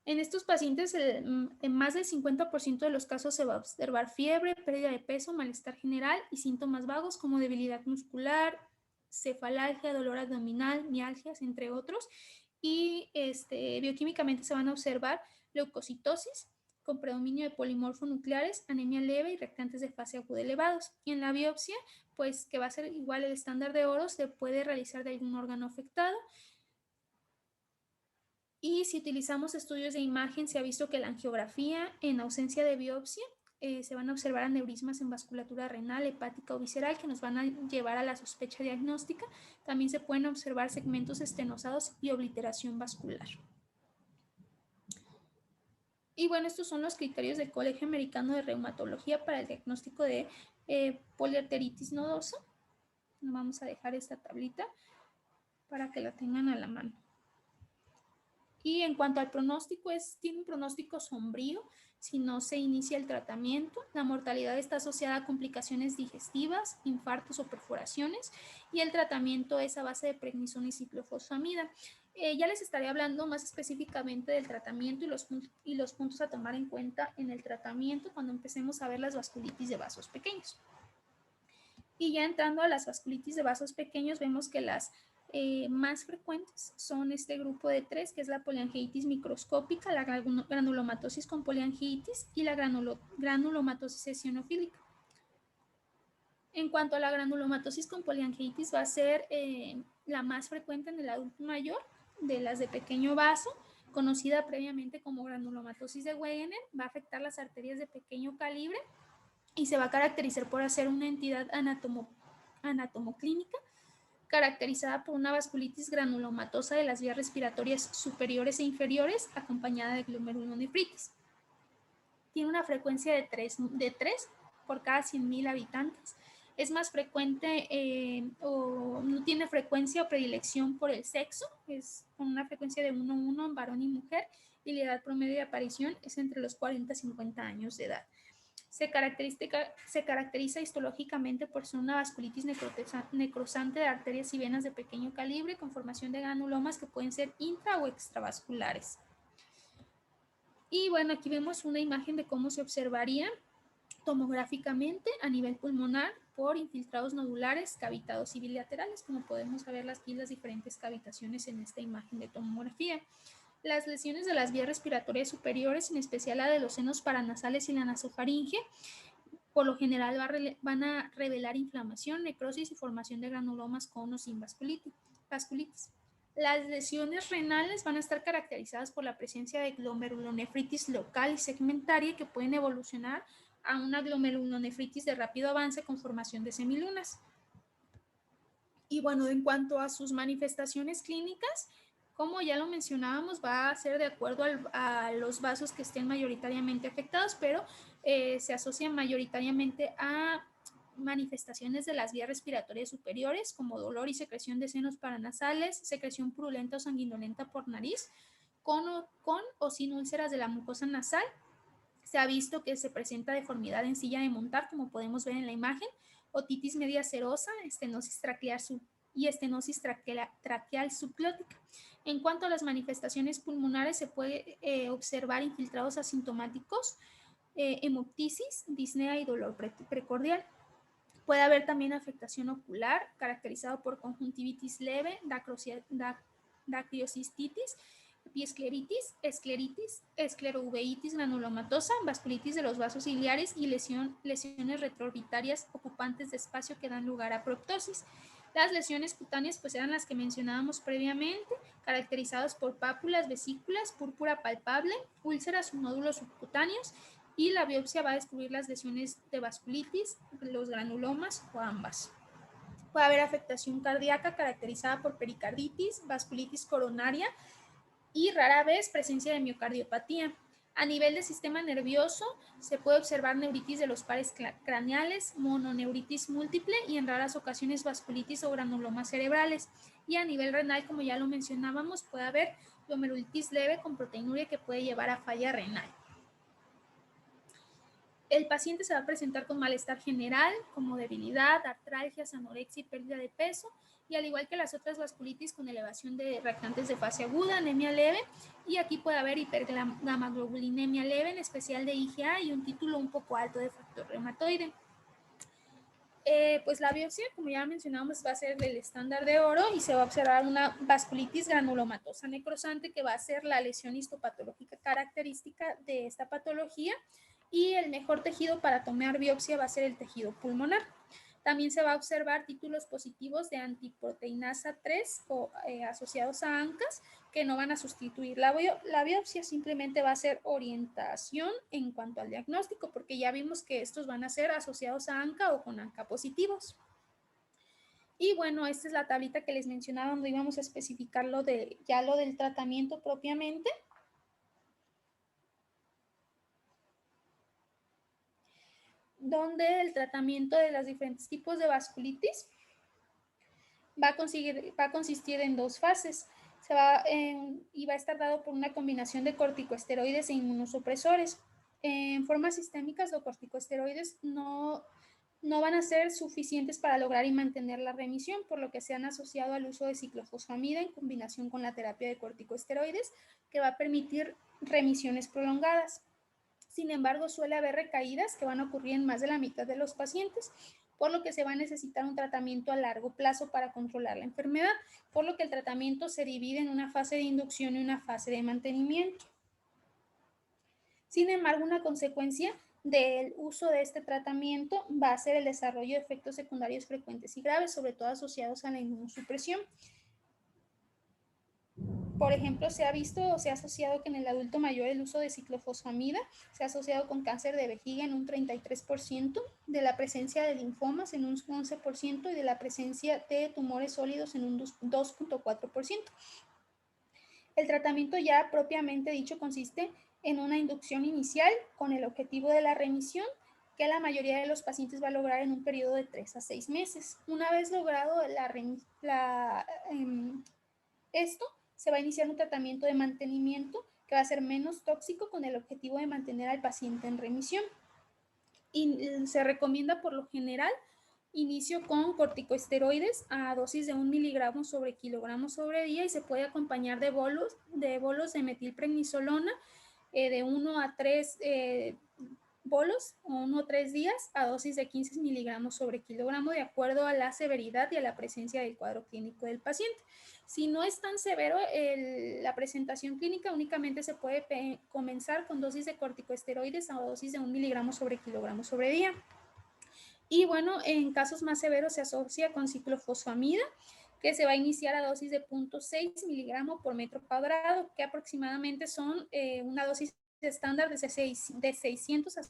En estos pacientes, en más del 50% de los casos se va a observar fiebre, pérdida de peso, malestar general y síntomas vagos como debilidad muscular, cefalalgia, dolor abdominal, mialgias, entre otros. Y bioquímicamente se van a observar leucocitosis con predominio de polimorfonucleares, anemia leve y reactantes de fase aguda elevados. Y en la biopsia, pues que va a ser igual el estándar de oro, se puede realizar de algún órgano afectado. Y si utilizamos estudios de imagen, se ha visto que la angiografía, en ausencia de biopsia, se van a observar aneurismas en vasculatura renal, hepática o visceral que nos van a llevar a la sospecha diagnóstica. También se pueden observar segmentos estenosados y obliteración vascular. Y bueno, estos son los criterios del Colegio Americano de Reumatología para el diagnóstico de poliarteritis nodosa. Vamos a dejar esta tablita para que la tengan a la mano. Y en cuanto al pronóstico, tiene un pronóstico sombrío si no se inicia el tratamiento. La mortalidad está asociada a complicaciones digestivas, infartos o perforaciones, y el tratamiento es a base de prednisona y ciclofosfamida. Ya les estaré hablando más específicamente del tratamiento y los puntos a tomar en cuenta en el tratamiento cuando empecemos a ver las vasculitis de vasos pequeños. Y ya entrando a las vasculitis de vasos pequeños, vemos que las más frecuentes son este grupo de 3, que es la poliangiitis microscópica, la granulomatosis con poliangiitis y la granulomatosis eosinofílica. En cuanto a la granulomatosis con poliangiitis, va a ser la más frecuente en el adulto mayor, de las de pequeño vaso, conocida previamente como granulomatosis de Wegener. Va a afectar las arterias de pequeño calibre y se va a caracterizar por ser una entidad anatomoclínica caracterizada por una vasculitis granulomatosa de las vías respiratorias superiores e inferiores acompañada de glomerulonefritis. Tiene una frecuencia de 3 por cada 100.000 habitantes. Es más frecuente o no tiene frecuencia o predilección por el sexo, es con una frecuencia de 1:1 en varón y mujer, y la edad promedio de aparición es entre los 40 y 50 años de edad. Se caracteriza histológicamente por ser una vasculitis necrosante de arterias y venas de pequeño calibre con formación de granulomas que pueden ser intra o extravasculares. Y bueno, aquí vemos una imagen de cómo se observaría tomográficamente a nivel pulmonar por infiltrados nodulares, cavitados y bilaterales, como podemos ver las diferentes cavitaciones en esta imagen de tomografía. Las lesiones de las vías respiratorias superiores, en especial la de los senos paranasales y la nasofaringe, por lo general van a revelar inflamación, necrosis y formación de granulomas con o sin vasculitis. Las lesiones renales van a estar caracterizadas por la presencia de glomerulonefritis local y segmentaria que pueden evolucionar a una glomerulonefritis de rápido avance con formación de semilunas. Y bueno, en cuanto a sus manifestaciones clínicas, como ya lo mencionábamos, va a ser de acuerdo a los vasos que estén mayoritariamente afectados, pero se asocian mayoritariamente a manifestaciones de las vías respiratorias superiores, como dolor y secreción de senos paranasales, secreción purulenta o sanguinolenta por nariz, con o sin úlceras de la mucosa nasal. Se ha visto que se presenta deformidad en silla de montar, como podemos ver en la imagen, otitis media serosa, estenosis traqueal y estenosis traqueal subglótica. En cuanto a las manifestaciones pulmonares, se puede observar infiltrados asintomáticos, hemoptisis, disnea y dolor precordial. Puede haber también afectación ocular, caracterizado por conjuntivitis leve, dacriocistitis, epiescleritis, escleritis, esclerouveitis granulomatosa, vasculitis de los vasos ciliares y lesiones retroorbitarias ocupantes de espacio que dan lugar a proptosis. Las lesiones cutáneas pues eran las que mencionábamos previamente, caracterizadas por pápulas, vesículas, púrpura palpable, úlceras o nódulos subcutáneos, y la biopsia va a descubrir las lesiones de vasculitis, los granulomas o ambas. Puede haber afectación cardíaca caracterizada por pericarditis, vasculitis coronaria y rara vez presencia de miocardiopatía. A nivel del sistema nervioso se puede observar neuritis de los pares craneales, mononeuritis múltiple y en raras ocasiones vasculitis o granulomas cerebrales. Y a nivel renal, como ya lo mencionábamos, puede haber glomerulitis leve con proteinuria que puede llevar a falla renal. El paciente se va a presentar con malestar general, como debilidad, artralgias, anorexia y pérdida de peso, y al igual que las otras vasculitis con elevación de reactantes de fase aguda, anemia leve, y aquí puede haber hipergamaglobulinemia leve, en especial de IgA, y un título un poco alto de factor reumatoide. Pues la biopsia, como ya mencionamos, va a ser el estándar de oro y se va a observar una vasculitis granulomatosa necrosante, que va a ser la lesión histopatológica característica de esta patología, y el mejor tejido para tomar biopsia va a ser el tejido pulmonar. También se va a observar títulos positivos de antiproteinasa 3 o asociados a ANCAS, que no van a sustituir la biopsia, simplemente va a ser orientación en cuanto al diagnóstico, porque ya vimos que estos van a ser asociados a ANCA o con ANCA positivos. Y bueno, esta es la tablita que les mencionaba donde íbamos a especificar lo del tratamiento propiamente. Donde el tratamiento de los diferentes tipos de vasculitis va a consistir en 2 fases. Y va a estar dado por una combinación de corticosteroides e inmunosupresores. En formas sistémicas, los corticosteroides no van a ser suficientes para lograr y mantener la remisión, por lo que se han asociado al uso de ciclofosfamida en combinación con la terapia de corticosteroides, que va a permitir remisiones prolongadas. Sin embargo, suele haber recaídas que van a ocurrir en más de la mitad de los pacientes, por lo que se va a necesitar un tratamiento a largo plazo para controlar la enfermedad, por lo que el tratamiento se divide en una fase de inducción y una fase de mantenimiento. Sin embargo, una consecuencia del uso de este tratamiento va a ser el desarrollo de efectos secundarios frecuentes y graves, sobre todo asociados a la inmunosupresión. Por ejemplo, se ha visto o se ha asociado que en el adulto mayor el uso de ciclofosfamida se ha asociado con cáncer de vejiga en un 33%, de la presencia de linfomas en un 11% y de la presencia de tumores sólidos en un 2.4%. El tratamiento ya propiamente dicho consiste en una inducción inicial con el objetivo de la remisión, que la mayoría de los pacientes va a lograr en un periodo de 3 a 6 meses. Una vez logrado esto, se va a iniciar un tratamiento de mantenimiento que va a ser menos tóxico con el objetivo de mantener al paciente en remisión. Y se recomienda por lo general inicio con corticosteroides a dosis de 1 miligramo sobre kilogramo sobre día y se puede acompañar de bolos de metilprednisolona de 1 a 3 bolos o 1 o 3 días a dosis de 15 miligramos sobre kilogramo de acuerdo a la severidad y a la presencia del cuadro clínico del paciente. Si no es tan severo la presentación clínica, únicamente se puede comenzar con dosis de corticosteroides a dosis de 1 miligramo sobre kilogramo sobre día. Y bueno, en casos más severos se asocia con ciclofosfamida, que se va a iniciar a dosis de 0.6 miligramos por metro cuadrado, que aproximadamente son una dosis estándar de 600 a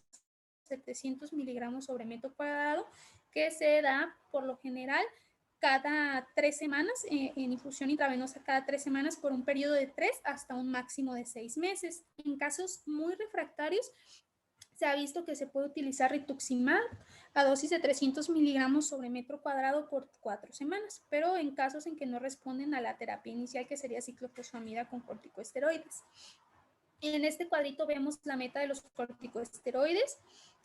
700 miligramos sobre metro cuadrado, que se da por lo general cada 3 semanas, en infusión intravenosa cada 3 semanas por un periodo de 3 hasta un máximo de 6 meses. En casos muy refractarios, se ha visto que se puede utilizar rituximab a dosis de 300 miligramos sobre metro cuadrado por 4 semanas, pero en casos en que no responden a la terapia inicial, que sería ciclofosfamida con corticosteroides. En este cuadrito vemos la meta de los corticosteroides,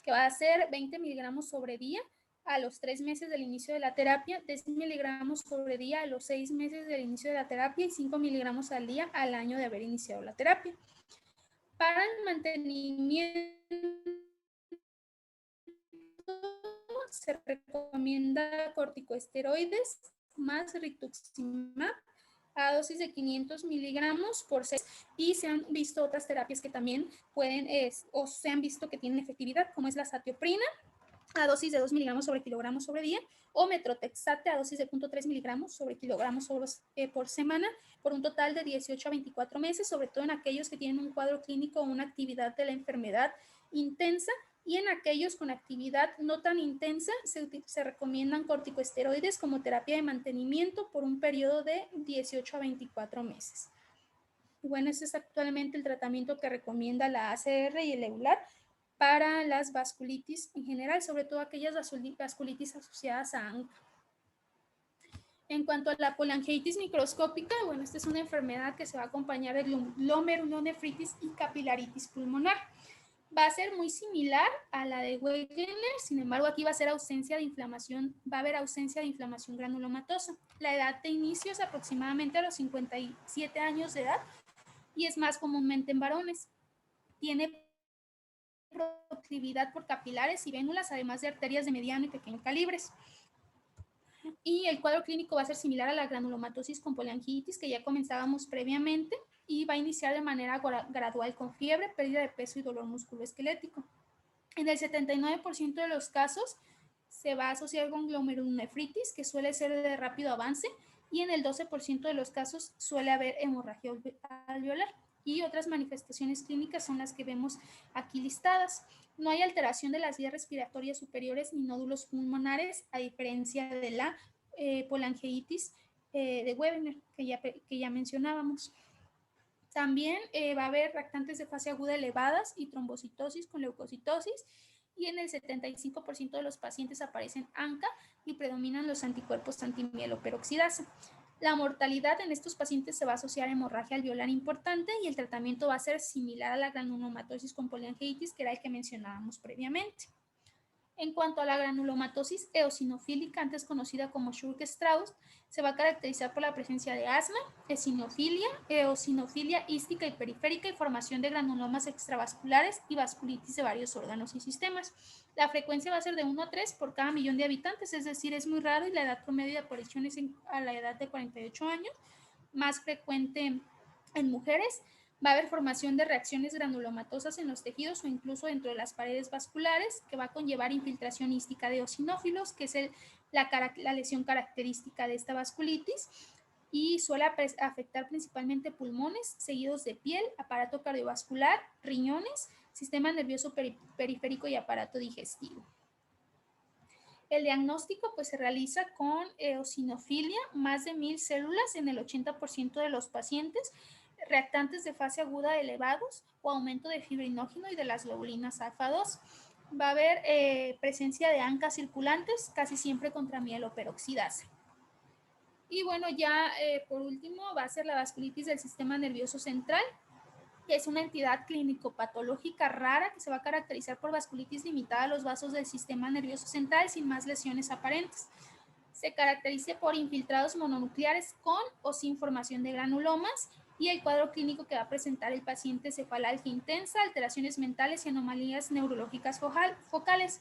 que va a ser 20 miligramos sobre día a los 3 meses del inicio de la terapia, 10 miligramos sobre día a los 6 meses del inicio de la terapia y 5 miligramos al día al año de haber iniciado la terapia. Para el mantenimiento se recomienda corticosteroides más rituximab a dosis de 500 miligramos por 6 y se han visto otras terapias que también pueden o se han visto que tienen efectividad, como es la satioprina a dosis de 2 miligramos sobre kilogramos sobre día o metrotexate a dosis de 0.3 miligramos sobre kilogramos por semana por un total de 18 a 24 meses, sobre todo en aquellos que tienen un cuadro clínico o una actividad de la enfermedad intensa, y en aquellos con actividad no tan intensa se recomiendan corticosteroides como terapia de mantenimiento por un periodo de 18 a 24 meses. Bueno, ese es actualmente el tratamiento que recomienda la ACR y el EULAR para las vasculitis en general, sobre todo aquellas vasculitis asociadas a ANCA. En cuanto a la polangitis microscópica, bueno, esta es una enfermedad que se va a acompañar de glomerulonefritis y capilaritis pulmonar. Va a ser muy similar a la de Wegener, sin embargo aquí va a ser ausencia de inflamación, va a haber ausencia de inflamación granulomatosa. La edad de inicio es aproximadamente a los 57 años de edad y es más comúnmente en varones. Tiene proclividad por capilares y vénulas, además de arterias de mediano y pequeño calibres. Y el cuadro clínico va a ser similar a la granulomatosis con polangitis que ya comenzábamos previamente y va a iniciar de manera gradual con fiebre, pérdida de peso y dolor musculoesquelético. En el 79% de los casos se va a asociar con glomerulonefritis, que suele ser de rápido avance, y en el 12% de los casos suele haber hemorragia alveolar. Y otras manifestaciones clínicas son las que vemos aquí listadas. No hay alteración de las vías respiratorias superiores ni nódulos pulmonares, a diferencia de la polangeitis de Wegener, que ya mencionábamos. También va a haber reactantes de fase aguda elevadas y trombocitosis con leucocitosis, y en el 75% de los pacientes aparecen ANCA y predominan los anticuerpos antimieloperoxidasa. La mortalidad en estos pacientes se va a asociar a hemorragia alveolar importante, y el tratamiento va a ser similar a la granulomatosis con polangeitis, que era el que mencionábamos previamente. En cuanto a la granulomatosis eosinofílica, antes conocida como Schurk-Strauss, se va a caracterizar por la presencia de asma, eosinofilia ística y periférica, y formación de granulomas extravasculares y vasculitis de varios órganos y sistemas. La frecuencia va a ser de 1 a 3 por cada millón de habitantes, es decir, es muy raro, y la edad promedio de aparición es a la edad de 48 años, más frecuente en mujeres. Va a haber formación de reacciones granulomatosas en los tejidos o incluso dentro de las paredes vasculares, que va a conllevar infiltración ística de eosinófilos, que es la lesión característica de esta vasculitis, y suele afectar principalmente pulmones, seguidos de piel, aparato cardiovascular, riñones, sistema nervioso periférico y aparato digestivo. El diagnóstico pues se realiza con eosinofilia, más de 1000 células en el 80% de los pacientes, reactantes de fase aguda elevados o aumento de fibrinógeno y de las globulinas alfa 2. Va a haber presencia de ANCA circulantes, casi siempre contra mieloperoxidasa. Y bueno, ya por último va a ser la vasculitis del sistema nervioso central, que es una entidad clínico-patológica rara que se va a caracterizar por vasculitis limitada a los vasos del sistema nervioso central sin más lesiones aparentes. Se caracteriza por infiltrados mononucleares con o sin formación de granulomas, y el cuadro clínico que va a presentar el paciente: cefalalgia intensa, alteraciones mentales y anomalías neurológicas focales.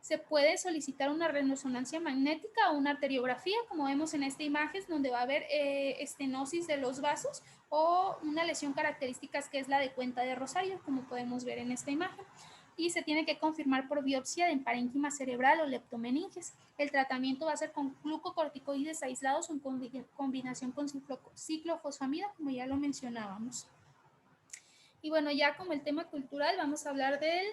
Se puede solicitar una resonancia magnética o una arteriografía, como vemos en esta imagen, donde va a haber estenosis de los vasos, o una lesión característica que es la de cuenta de Rosario, como podemos ver en esta imagen. Y se tiene que confirmar por biopsia de parénquima cerebral o leptomeninges. El tratamiento va a ser con glucocorticoides aislados o en combinación con ciclofosfamida, como ya lo mencionábamos. Y bueno, ya como el tema cultural, vamos a hablar del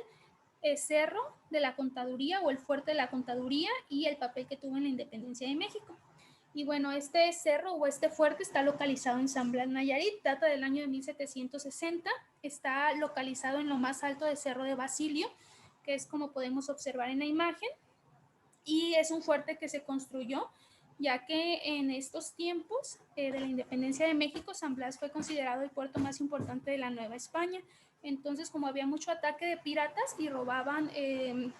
cerro de la Contaduría o el fuerte de la Contaduría y el papel que tuvo en la independencia de México. Y bueno, este cerro o este fuerte está localizado en San Blas, Nayarit, data del año de 1760, está localizado en lo más alto del Cerro de Basilio, que es como podemos observar en la imagen, y es un fuerte que se construyó ya que en estos tiempos de la independencia de México, San Blas fue considerado el puerto más importante de la Nueva España. Entonces, como había mucho ataque de piratas y robaban el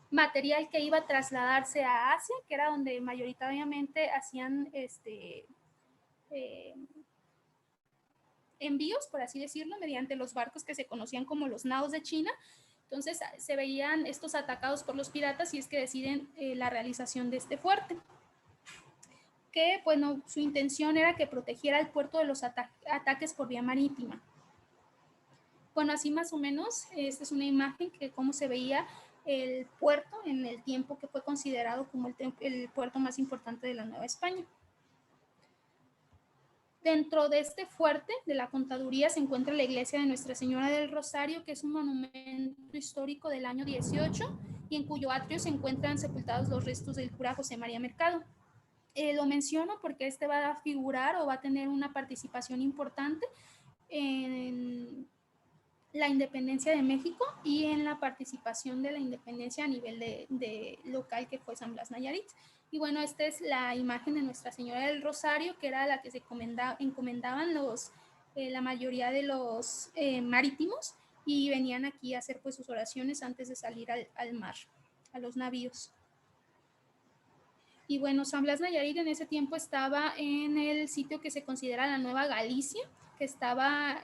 material que iba a trasladarse a Asia, que era donde mayoritariamente hacían envíos, por así decirlo, mediante los barcos que se conocían como los naos de China. Entonces se veían estos atacados por los piratas, y es que deciden la realización de este fuerte, que bueno, su intención era que protegiera el puerto de los ataques por vía marítima. Bueno, así más o menos, esta es una imagen que cómo se veía el puerto en el tiempo que fue considerado como el puerto más importante de la Nueva España. Dentro de este fuerte de la Contaduría se encuentra la iglesia de Nuestra Señora del Rosario, que es un monumento histórico del año 18 y en cuyo atrio se encuentran sepultados los restos del cura José María Mercado. Lo menciono porque este va a figurar o va a tener una participación importante en la independencia de México y en la participación de la independencia a nivel de local, que fue San Blas, Nayarit. Y bueno, esta es la imagen de Nuestra Señora del Rosario, que era la que se encomendaban la mayoría de los marítimos, y venían aquí a hacer pues sus oraciones antes de salir al mar, a los navíos. Y bueno, San Blas, Nayarit en ese tiempo estaba en el sitio que se considera la Nueva Galicia, que estaba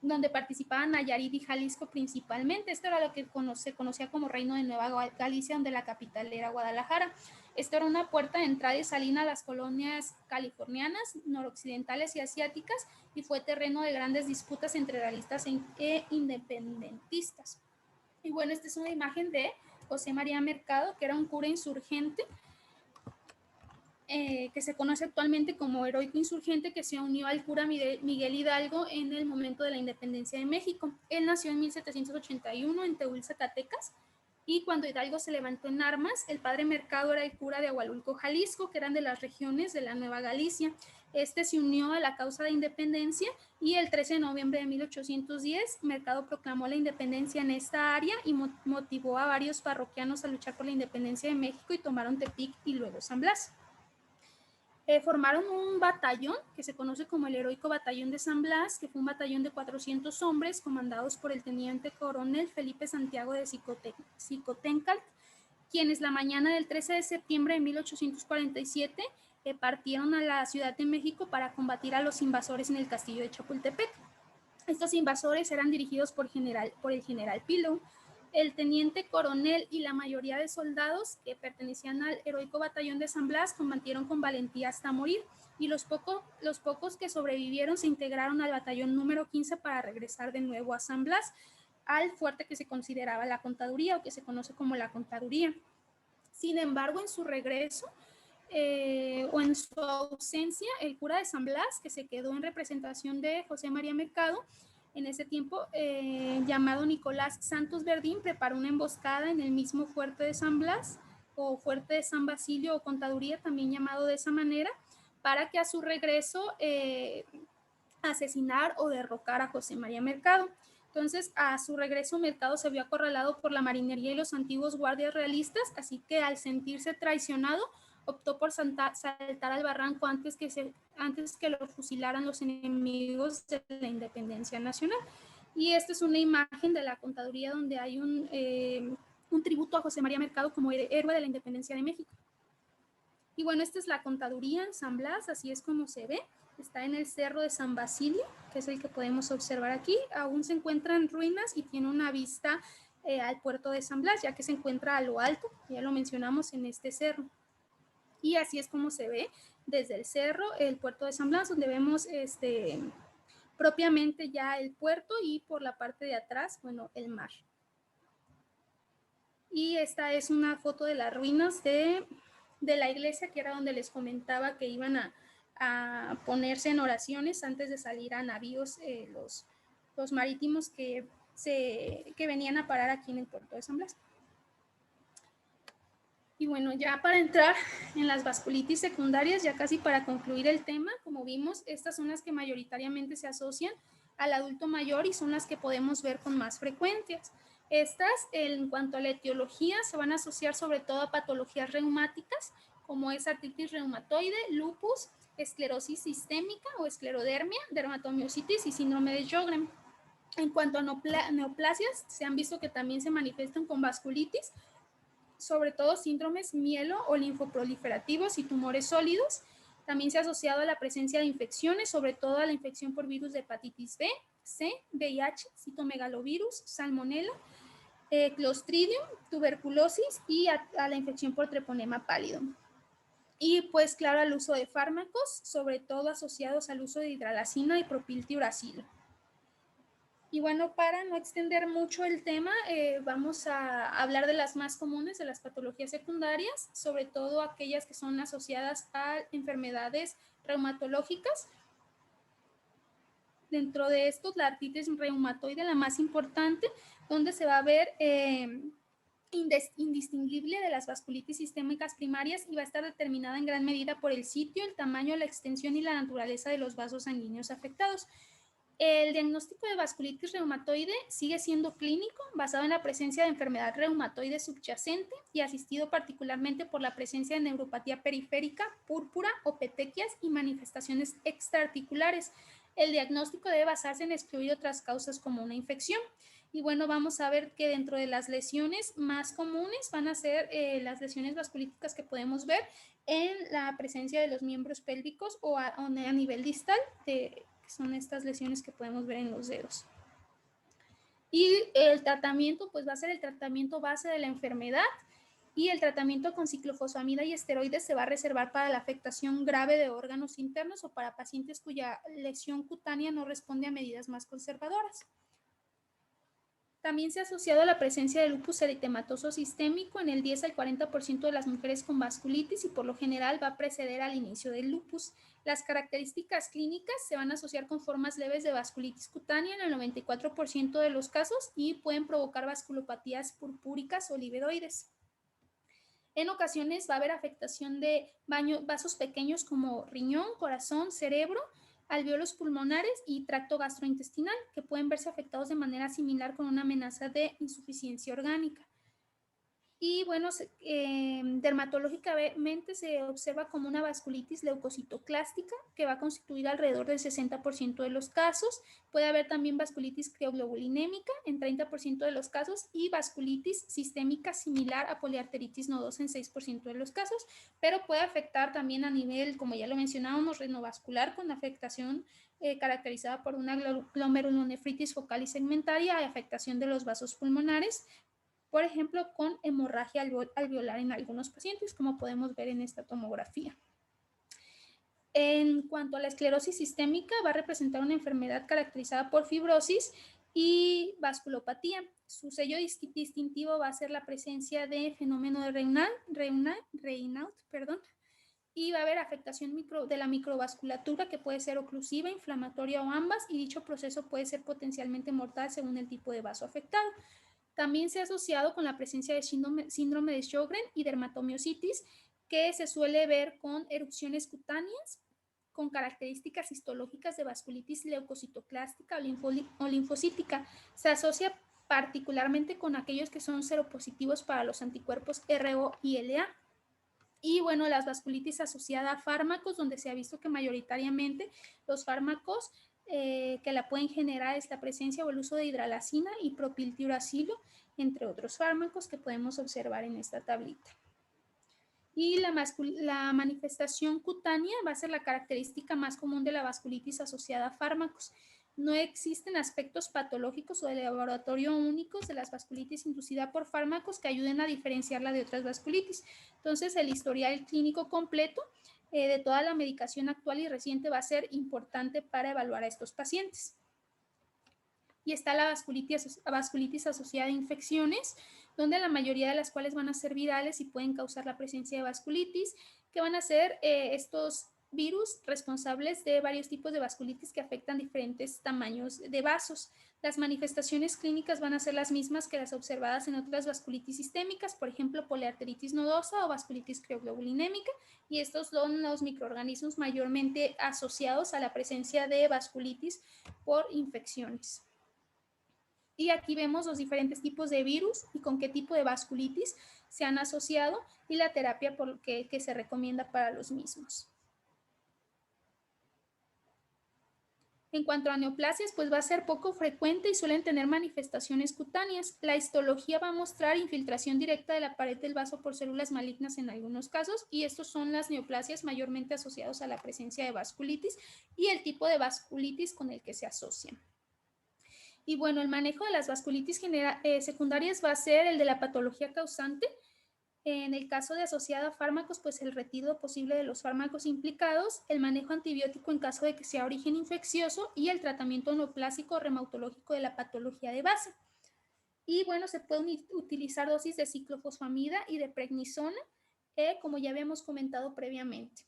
donde participaban Nayarit y Jalisco principalmente. Esto era lo que se conocía como Reino de Nueva Galicia, donde la capital era Guadalajara. Esto era una puerta de entrada y salida a las colonias californianas, noroccidentales y asiáticas, y fue terreno de grandes disputas entre realistas e independentistas. Y bueno, esta es una imagen de José María Mercado, que era un cura insurgente que se conoce actualmente como heroico insurgente, que se unió al cura Miguel Hidalgo en el momento de la independencia de México. Él nació en 1781 en Tehuil, Zacatecas, y cuando Hidalgo se levantó en armas, el padre Mercado era el cura de Agualulco, Jalisco, que eran de las regiones de la Nueva Galicia. Este se unió a la causa de independencia y el 13 de noviembre de 1810 Mercado proclamó la independencia en esta área y motivó a varios parroquianos a luchar por la independencia de México y tomaron Tepic y luego San Blas. Formaron un batallón que se conoce como el Heroico Batallón de San Blas, que fue un batallón de 400 hombres comandados por el teniente coronel Felipe Santiago de Xicoténcatl, quienes la mañana del 13 de septiembre de 1847 partieron a la Ciudad de México para combatir a los invasores en el castillo de Chapultepec. Estos invasores eran dirigidos por el general Pillow. El teniente coronel y la mayoría de soldados que pertenecían al heroico batallón de San Blas combatieron con valentía hasta morir, y los pocos que sobrevivieron se integraron al batallón número 15 para regresar de nuevo a San Blas, al fuerte que se consideraba la Contaduría, o que se conoce como la Contaduría. Sin embargo, en su regreso o en su ausencia, el cura de San Blas, que se quedó en representación de José María Mercado, en ese tiempo, llamado Nicolás Santos Verdín, preparó una emboscada en el mismo fuerte de San Blas, o fuerte de San Basilio, o Contaduría, también llamado de esa manera, para que a su regreso asesinar o derrocar a José María Mercado. Entonces, a su regreso, Mercado se vio acorralado por la marinería y los antiguos guardias realistas, así que al sentirse traicionado, optó por saltar al barranco antes que lo fusilaran los enemigos de la independencia nacional. Y esta es una imagen de la Contaduría donde hay un tributo a José María Mercado como héroe de la independencia de México. Y bueno, esta es la Contaduría en San Blas, así es como se ve. Está en el Cerro de San Basilio, que es el que podemos observar aquí. Aún se encuentran ruinas y tiene una vista al puerto de San Blas, ya que se encuentra a lo alto, ya lo mencionamos en este cerro. Y así es como se ve desde el cerro el puerto de San Blas, donde vemos propiamente ya el puerto, y por la parte de atrás, bueno, el mar. Y esta es una foto de las ruinas de la iglesia, que era donde les comentaba que iban a ponerse en oraciones antes de salir a navíos los marítimos que venían a parar aquí en el puerto de San Blas. Y bueno, ya para entrar en las vasculitis secundarias, ya casi para concluir el tema, como vimos, estas son las que mayoritariamente se asocian al adulto mayor y son las que podemos ver con más frecuencias. Estas, en cuanto a la etiología, se van a asociar sobre todo a patologías reumáticas, como es artritis reumatoide, lupus, esclerosis sistémica o esclerodermia, dermatomiositis y síndrome de Sjögren. En cuanto a neoplasias, se han visto que también se manifiestan con vasculitis, sobre todo síndromes mielo o linfoproliferativos y tumores sólidos. También se ha asociado a la presencia de infecciones, sobre todo a la infección por virus de hepatitis B, C, VIH, citomegalovirus, salmonella, clostridium, tuberculosis y a la infección por treponema pálido. Y pues claro, al uso de fármacos, sobre todo asociados al uso de hidralazina y propiltiuracilo. Y bueno, para no extender mucho el tema, vamos a hablar de las más comunes de las patologías secundarias, sobre todo aquellas que son asociadas a enfermedades reumatológicas. Dentro de estos, la artritis reumatoide, la más importante, donde se va a ver indistinguible de las vasculitis sistémicas primarias, y va a estar determinada en gran medida por el sitio, el tamaño, la extensión y la naturaleza de los vasos sanguíneos afectados. El diagnóstico de vasculitis reumatoide sigue siendo clínico, basado en la presencia de enfermedad reumatoide subyacente y asistido particularmente por la presencia de neuropatía periférica, púrpura o petequias y manifestaciones extraarticulares. El diagnóstico debe basarse en excluir otras causas como una infección. Y bueno, vamos a ver que dentro de las lesiones más comunes van a ser las lesiones vasculíticas que podemos ver en la presencia de los miembros pélvicos o a nivel distal, que son estas lesiones que podemos ver en los dedos. Y el tratamiento, pues va a ser el tratamiento base de la enfermedad, y el tratamiento con ciclofosfamida y esteroides se va a reservar para la afectación grave de órganos internos o para pacientes cuya lesión cutánea no responde a medidas más conservadoras. También se ha asociado a la presencia de lupus eritematoso sistémico en el 10 al 40% de las mujeres con vasculitis y por lo general va a preceder al inicio del lupus. Las características clínicas se van a asociar con formas leves de vasculitis cutánea en el 94% de los casos y pueden provocar vasculopatías purpúricas o livedoides. En ocasiones va a haber afectación de vasos pequeños como riñón, corazón, cerebro, alvéolos pulmonares y tracto gastrointestinal, que pueden verse afectados de manera similar con una amenaza de insuficiencia orgánica. Y bueno, dermatológicamente se observa como una vasculitis leucocitoclástica que va a constituir alrededor del 60% de los casos. Puede haber también vasculitis crioglobulinémica en 30% de los casos y vasculitis sistémica similar a poliarteritis nodosa en 6% de los casos, pero puede afectar también a nivel, como ya lo mencionábamos, renovascular con afectación caracterizada por una glomerulonefritis focal y segmentaria y afectación de los vasos pulmonares, por ejemplo, con hemorragia alveolar en algunos pacientes, como podemos ver en esta tomografía. En cuanto a la esclerosis sistémica, va a representar una enfermedad caracterizada por fibrosis y vasculopatía. Su sello distintivo va a ser la presencia de fenómeno de Raynaud, y va a haber afectación de la microvasculatura que puede ser oclusiva, inflamatoria o ambas, y dicho proceso puede ser potencialmente mortal según el tipo de vaso afectado. También se ha asociado con la presencia de síndrome de Sjögren y dermatomiositis, que se suele ver con erupciones cutáneas, con características histológicas de vasculitis leucocitoclástica o linfocítica. Se asocia particularmente con aquellos que son seropositivos para los anticuerpos RO y LA. Y bueno, las vasculitis asociadas a fármacos, donde se ha visto que mayoritariamente los fármacos que la pueden generar es la presencia o el uso de hidralazina y propiltiuracilo, entre otros fármacos que podemos observar en esta tablita. Y la manifestación cutánea va a ser la característica más común de la vasculitis asociada a fármacos. No existen aspectos patológicos o de laboratorio únicos de las vasculitis inducida por fármacos que ayuden a diferenciarla de otras vasculitis. Entonces, el historial clínico completo de toda la medicación actual y reciente va a ser importante para evaluar a estos pacientes. Y está la vasculitis asociada a infecciones, donde la mayoría de las cuales van a ser virales y pueden causar la presencia de vasculitis, que van a ser estos virus responsables de varios tipos de vasculitis que afectan diferentes tamaños de vasos. Las manifestaciones clínicas van a ser las mismas que las observadas en otras vasculitis sistémicas, por ejemplo, poliarteritis nodosa o vasculitis crioglobulinémica, y estos son los microorganismos mayormente asociados a la presencia de vasculitis por infecciones. Y aquí vemos los diferentes tipos de virus y con qué tipo de vasculitis se han asociado y la terapia que se recomienda para los mismos. En cuanto a neoplasias, pues va a ser poco frecuente y suelen tener manifestaciones cutáneas. La histología va a mostrar infiltración directa de la pared del vaso por células malignas en algunos casos, y estos son las neoplasias mayormente asociados a la presencia de vasculitis y el tipo de vasculitis con el que se asocian. Y bueno, el manejo de las vasculitis secundarias va a ser el de la patología causante. En el caso de asociada a fármacos, pues el retiro posible de los fármacos implicados, el manejo antibiótico en caso de que sea origen infeccioso y el tratamiento neoplásico o reumatológico de la patología de base. Y bueno, se pueden utilizar dosis de ciclofosfamida y de prednisona, como ya habíamos comentado previamente.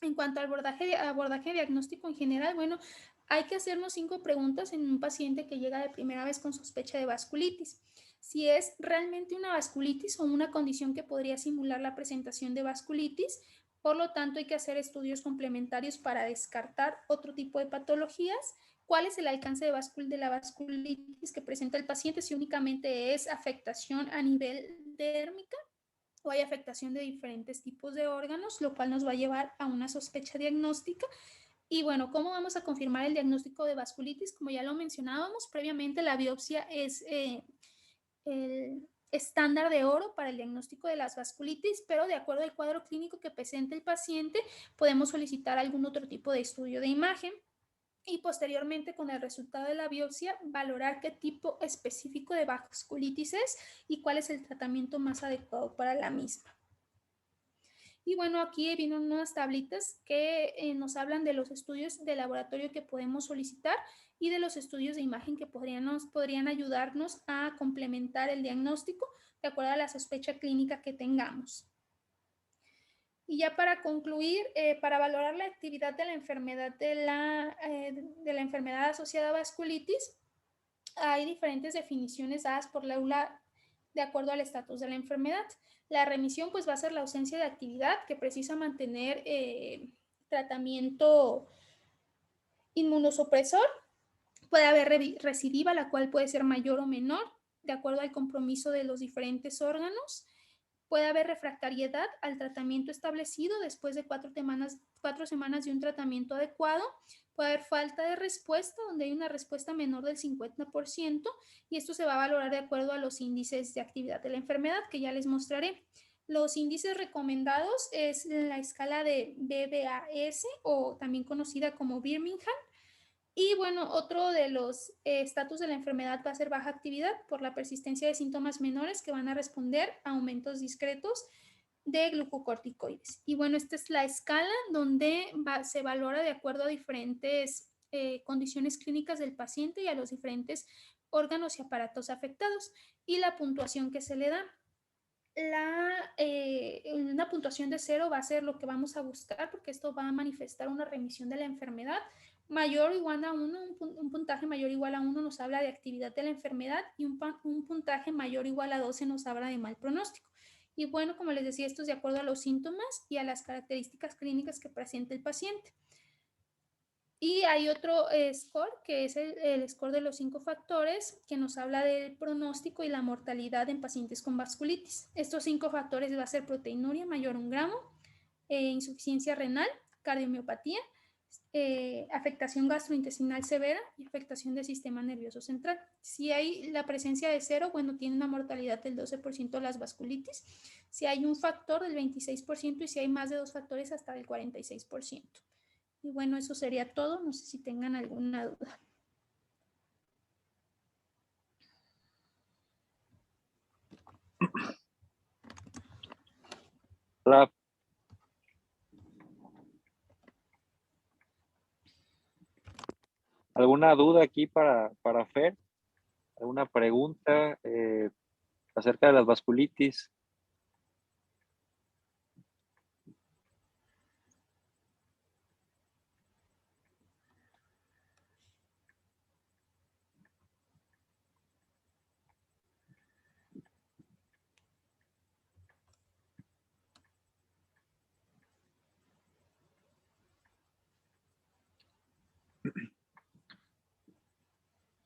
En cuanto al abordaje diagnóstico en general, bueno, hay que hacernos 5 preguntas en un paciente que llega de primera vez con sospecha de vasculitis. Si es realmente una vasculitis o una condición que podría simular la presentación de vasculitis, por lo tanto hay que hacer estudios complementarios para descartar otro tipo de patologías. ¿Cuál es el alcance de la vasculitis que presenta el paciente? Si únicamente es afectación a nivel dérmica o hay afectación de diferentes tipos de órganos, lo cual nos va a llevar a una sospecha diagnóstica. Y bueno, ¿cómo vamos a confirmar el diagnóstico de vasculitis? Como ya lo mencionábamos previamente, la biopsia es el estándar de oro para el diagnóstico de las vasculitis, pero de acuerdo al cuadro clínico que presente el paciente, podemos solicitar algún otro tipo de estudio de imagen y posteriormente, con el resultado de la biopsia, valorar qué tipo específico de vasculitis es y cuál es el tratamiento más adecuado para la misma. Y bueno, aquí vienen unas tablitas que nos hablan de los estudios de laboratorio que podemos solicitar y de los estudios de imagen que podrían ayudarnos a complementar el diagnóstico de acuerdo a la sospecha clínica que tengamos. Y ya para concluir, para valorar la actividad de la enfermedad de la enfermedad asociada a vasculitis, hay diferentes definiciones dadas por la EULA de acuerdo al estatus de la enfermedad. La remisión pues va a ser la ausencia de actividad que precisa mantener tratamiento inmunosupresor. Puede haber recidiva, la cual puede ser mayor o menor de acuerdo al compromiso de los diferentes órganos. Puede haber refractariedad al tratamiento establecido después de 4 semanas de un tratamiento adecuado. Puede haber falta de respuesta, donde hay una respuesta menor del 50%, y esto se va a valorar de acuerdo a los índices de actividad de la enfermedad, que ya les mostraré. Los índices recomendados es la escala de BBAS, o también conocida como Birmingham. Y bueno, otro de los estatus de la enfermedad va a ser baja actividad por la persistencia de síntomas menores que van a responder a aumentos discretos de glucocorticoides. Y bueno, esta es la escala donde se valora de acuerdo a diferentes condiciones clínicas del paciente y a los diferentes órganos y aparatos afectados, y la puntuación que se le da. Una puntuación de 0 va a ser lo que vamos a buscar, porque esto va a manifestar una remisión de la enfermedad. Mayor o igual a 1, un puntaje mayor o igual a 1 nos habla de actividad de la enfermedad, y un puntaje mayor o igual a 12 nos habla de mal pronóstico. Y bueno, como les decía, esto es de acuerdo a los síntomas y a las características clínicas que presenta el paciente. Y hay otro score, que es el score de los 5 factores, que nos habla del pronóstico y la mortalidad en pacientes con vasculitis. Estos 5 factores va a ser proteinuria mayor a 1 gramo, insuficiencia renal, cardiomiopatía, afectación gastrointestinal severa y afectación del sistema nervioso central. Si hay la presencia de 0, bueno, tiene una mortalidad del 12% las vasculitis. Si hay un factor del 26%, y si hay más de 2 factores, hasta del 46%. Y bueno, eso sería todo. No sé si tengan alguna duda. Hola. ¿Alguna duda aquí para Fer? ¿Alguna pregunta acerca de las vasculitis?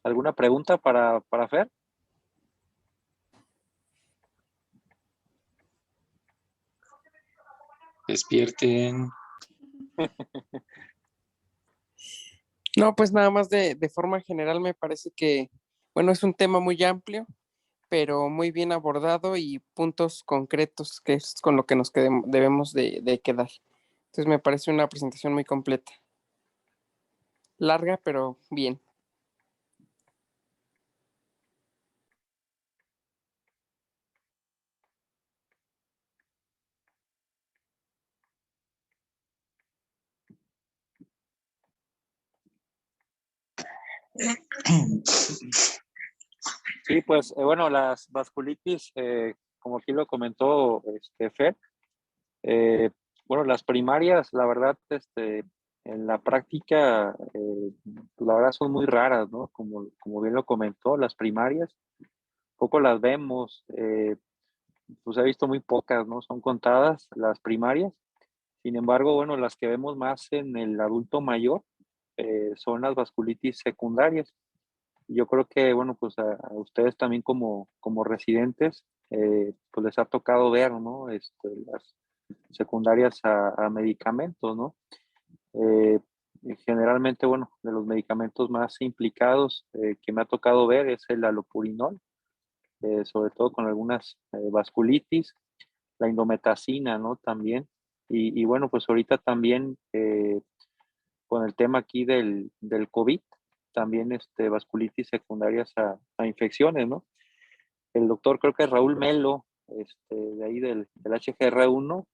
¿Alguna pregunta para Fer? Despierten. No, pues nada más de forma general me parece que, bueno, es un tema muy amplio, pero muy bien abordado y puntos concretos, que es con lo que nos debemos de quedar. Entonces me parece una presentación muy completa. Larga, pero bien. Sí, pues bueno, las vasculitis, como aquí lo comentó Fer, bueno, las primarias, la verdad, en la práctica, la verdad son muy raras, ¿no? Como bien lo comentó, las primarias, poco las vemos, pues he visto muy pocas, ¿no? Son contadas las primarias. Sin embargo, bueno, las que vemos más en el adulto mayor son las vasculitis secundarias. Yo creo que, bueno, pues a ustedes también como residentes, pues les ha tocado ver, ¿no? Las secundarias a medicamentos, ¿no? Eh, Generalmente, bueno, de los medicamentos más implicados que me ha tocado ver es el alopurinol, sobre todo con algunas vasculitis, la indometacina, ¿no? También. Y bueno, pues ahorita también con el tema aquí del COVID, también vasculitis secundarias a infecciones, ¿no? El doctor, creo que Raúl Melo, de ahí del HGR1,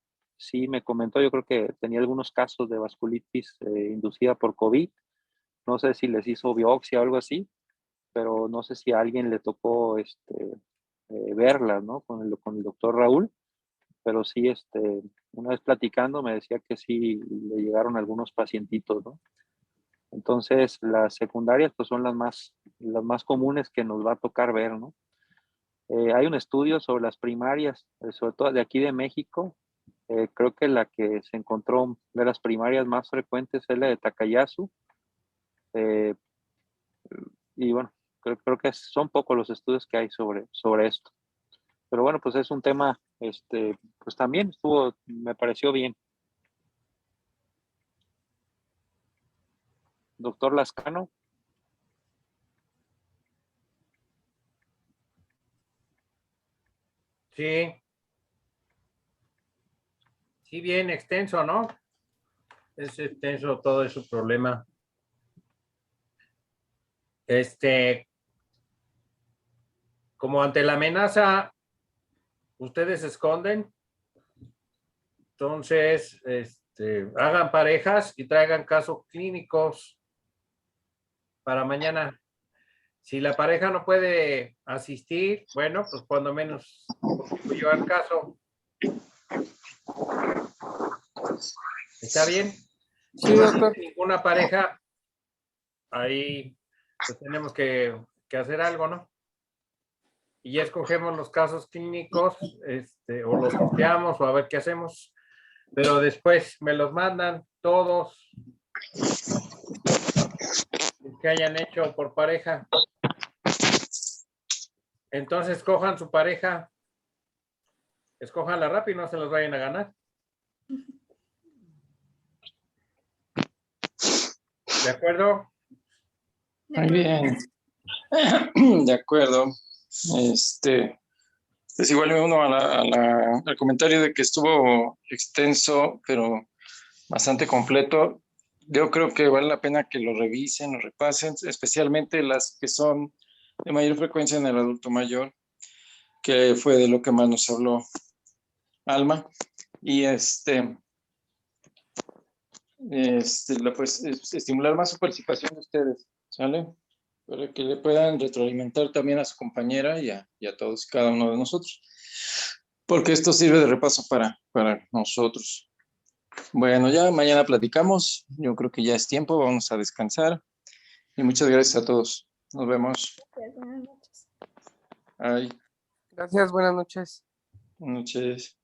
sí me comentó, yo creo que tenía algunos casos de vasculitis inducida por COVID. No sé si les hizo biopsia o algo así, pero no sé si a alguien le tocó verlas, ¿no? Con el doctor Raúl, pero sí, una vez platicando me decía que sí le llegaron algunos pacientitos, ¿no? Entonces, las secundarias pues son las más comunes que nos va a tocar ver, ¿no? Hay un estudio sobre las primarias, sobre todo de aquí de México. Creo que la que se encontró de las primarias más frecuentes es la de Takayasu. Eh, y bueno, creo que son pocos los estudios que hay sobre esto. Pero bueno, pues es un tema, pues también me pareció bien. Doctor Lascano. Sí, sí, bien extenso, ¿no? Es extenso todo ese problema. Como ante la amenaza, ustedes se esconden. Entonces, hagan parejas y traigan casos clínicos para mañana. Si la pareja no puede asistir, bueno, pues cuando menos yo al caso. ¿Está bien? Sí, doctor. Ninguna pareja, ahí pues tenemos que hacer algo, ¿no? Y ya escogemos los casos clínicos, o los copiamos o a ver qué hacemos. Pero después me los mandan todos que hayan hecho por pareja. Entonces escojan su pareja, escójanla rápido y no se los vayan a ganar. ¿De acuerdo? Muy bien. De acuerdo. Pues igual me uno al comentario de que estuvo extenso, pero bastante completo. Yo creo que vale la pena que lo revisen, lo repasen, especialmente las que son de mayor frecuencia en el adulto mayor, que fue de lo que más nos habló Alma. Y pues, estimular más su participación de ustedes, ¿sale? Para que le puedan retroalimentar también a su compañera y a todos y cada uno de nosotros. Porque esto sirve de repaso para nosotros. Bueno, ya mañana platicamos. Yo creo que ya es tiempo. Vamos a descansar. Y muchas gracias a todos. Nos vemos. Buenas noches. Ay, Gracias, buenas noches. buenas noches.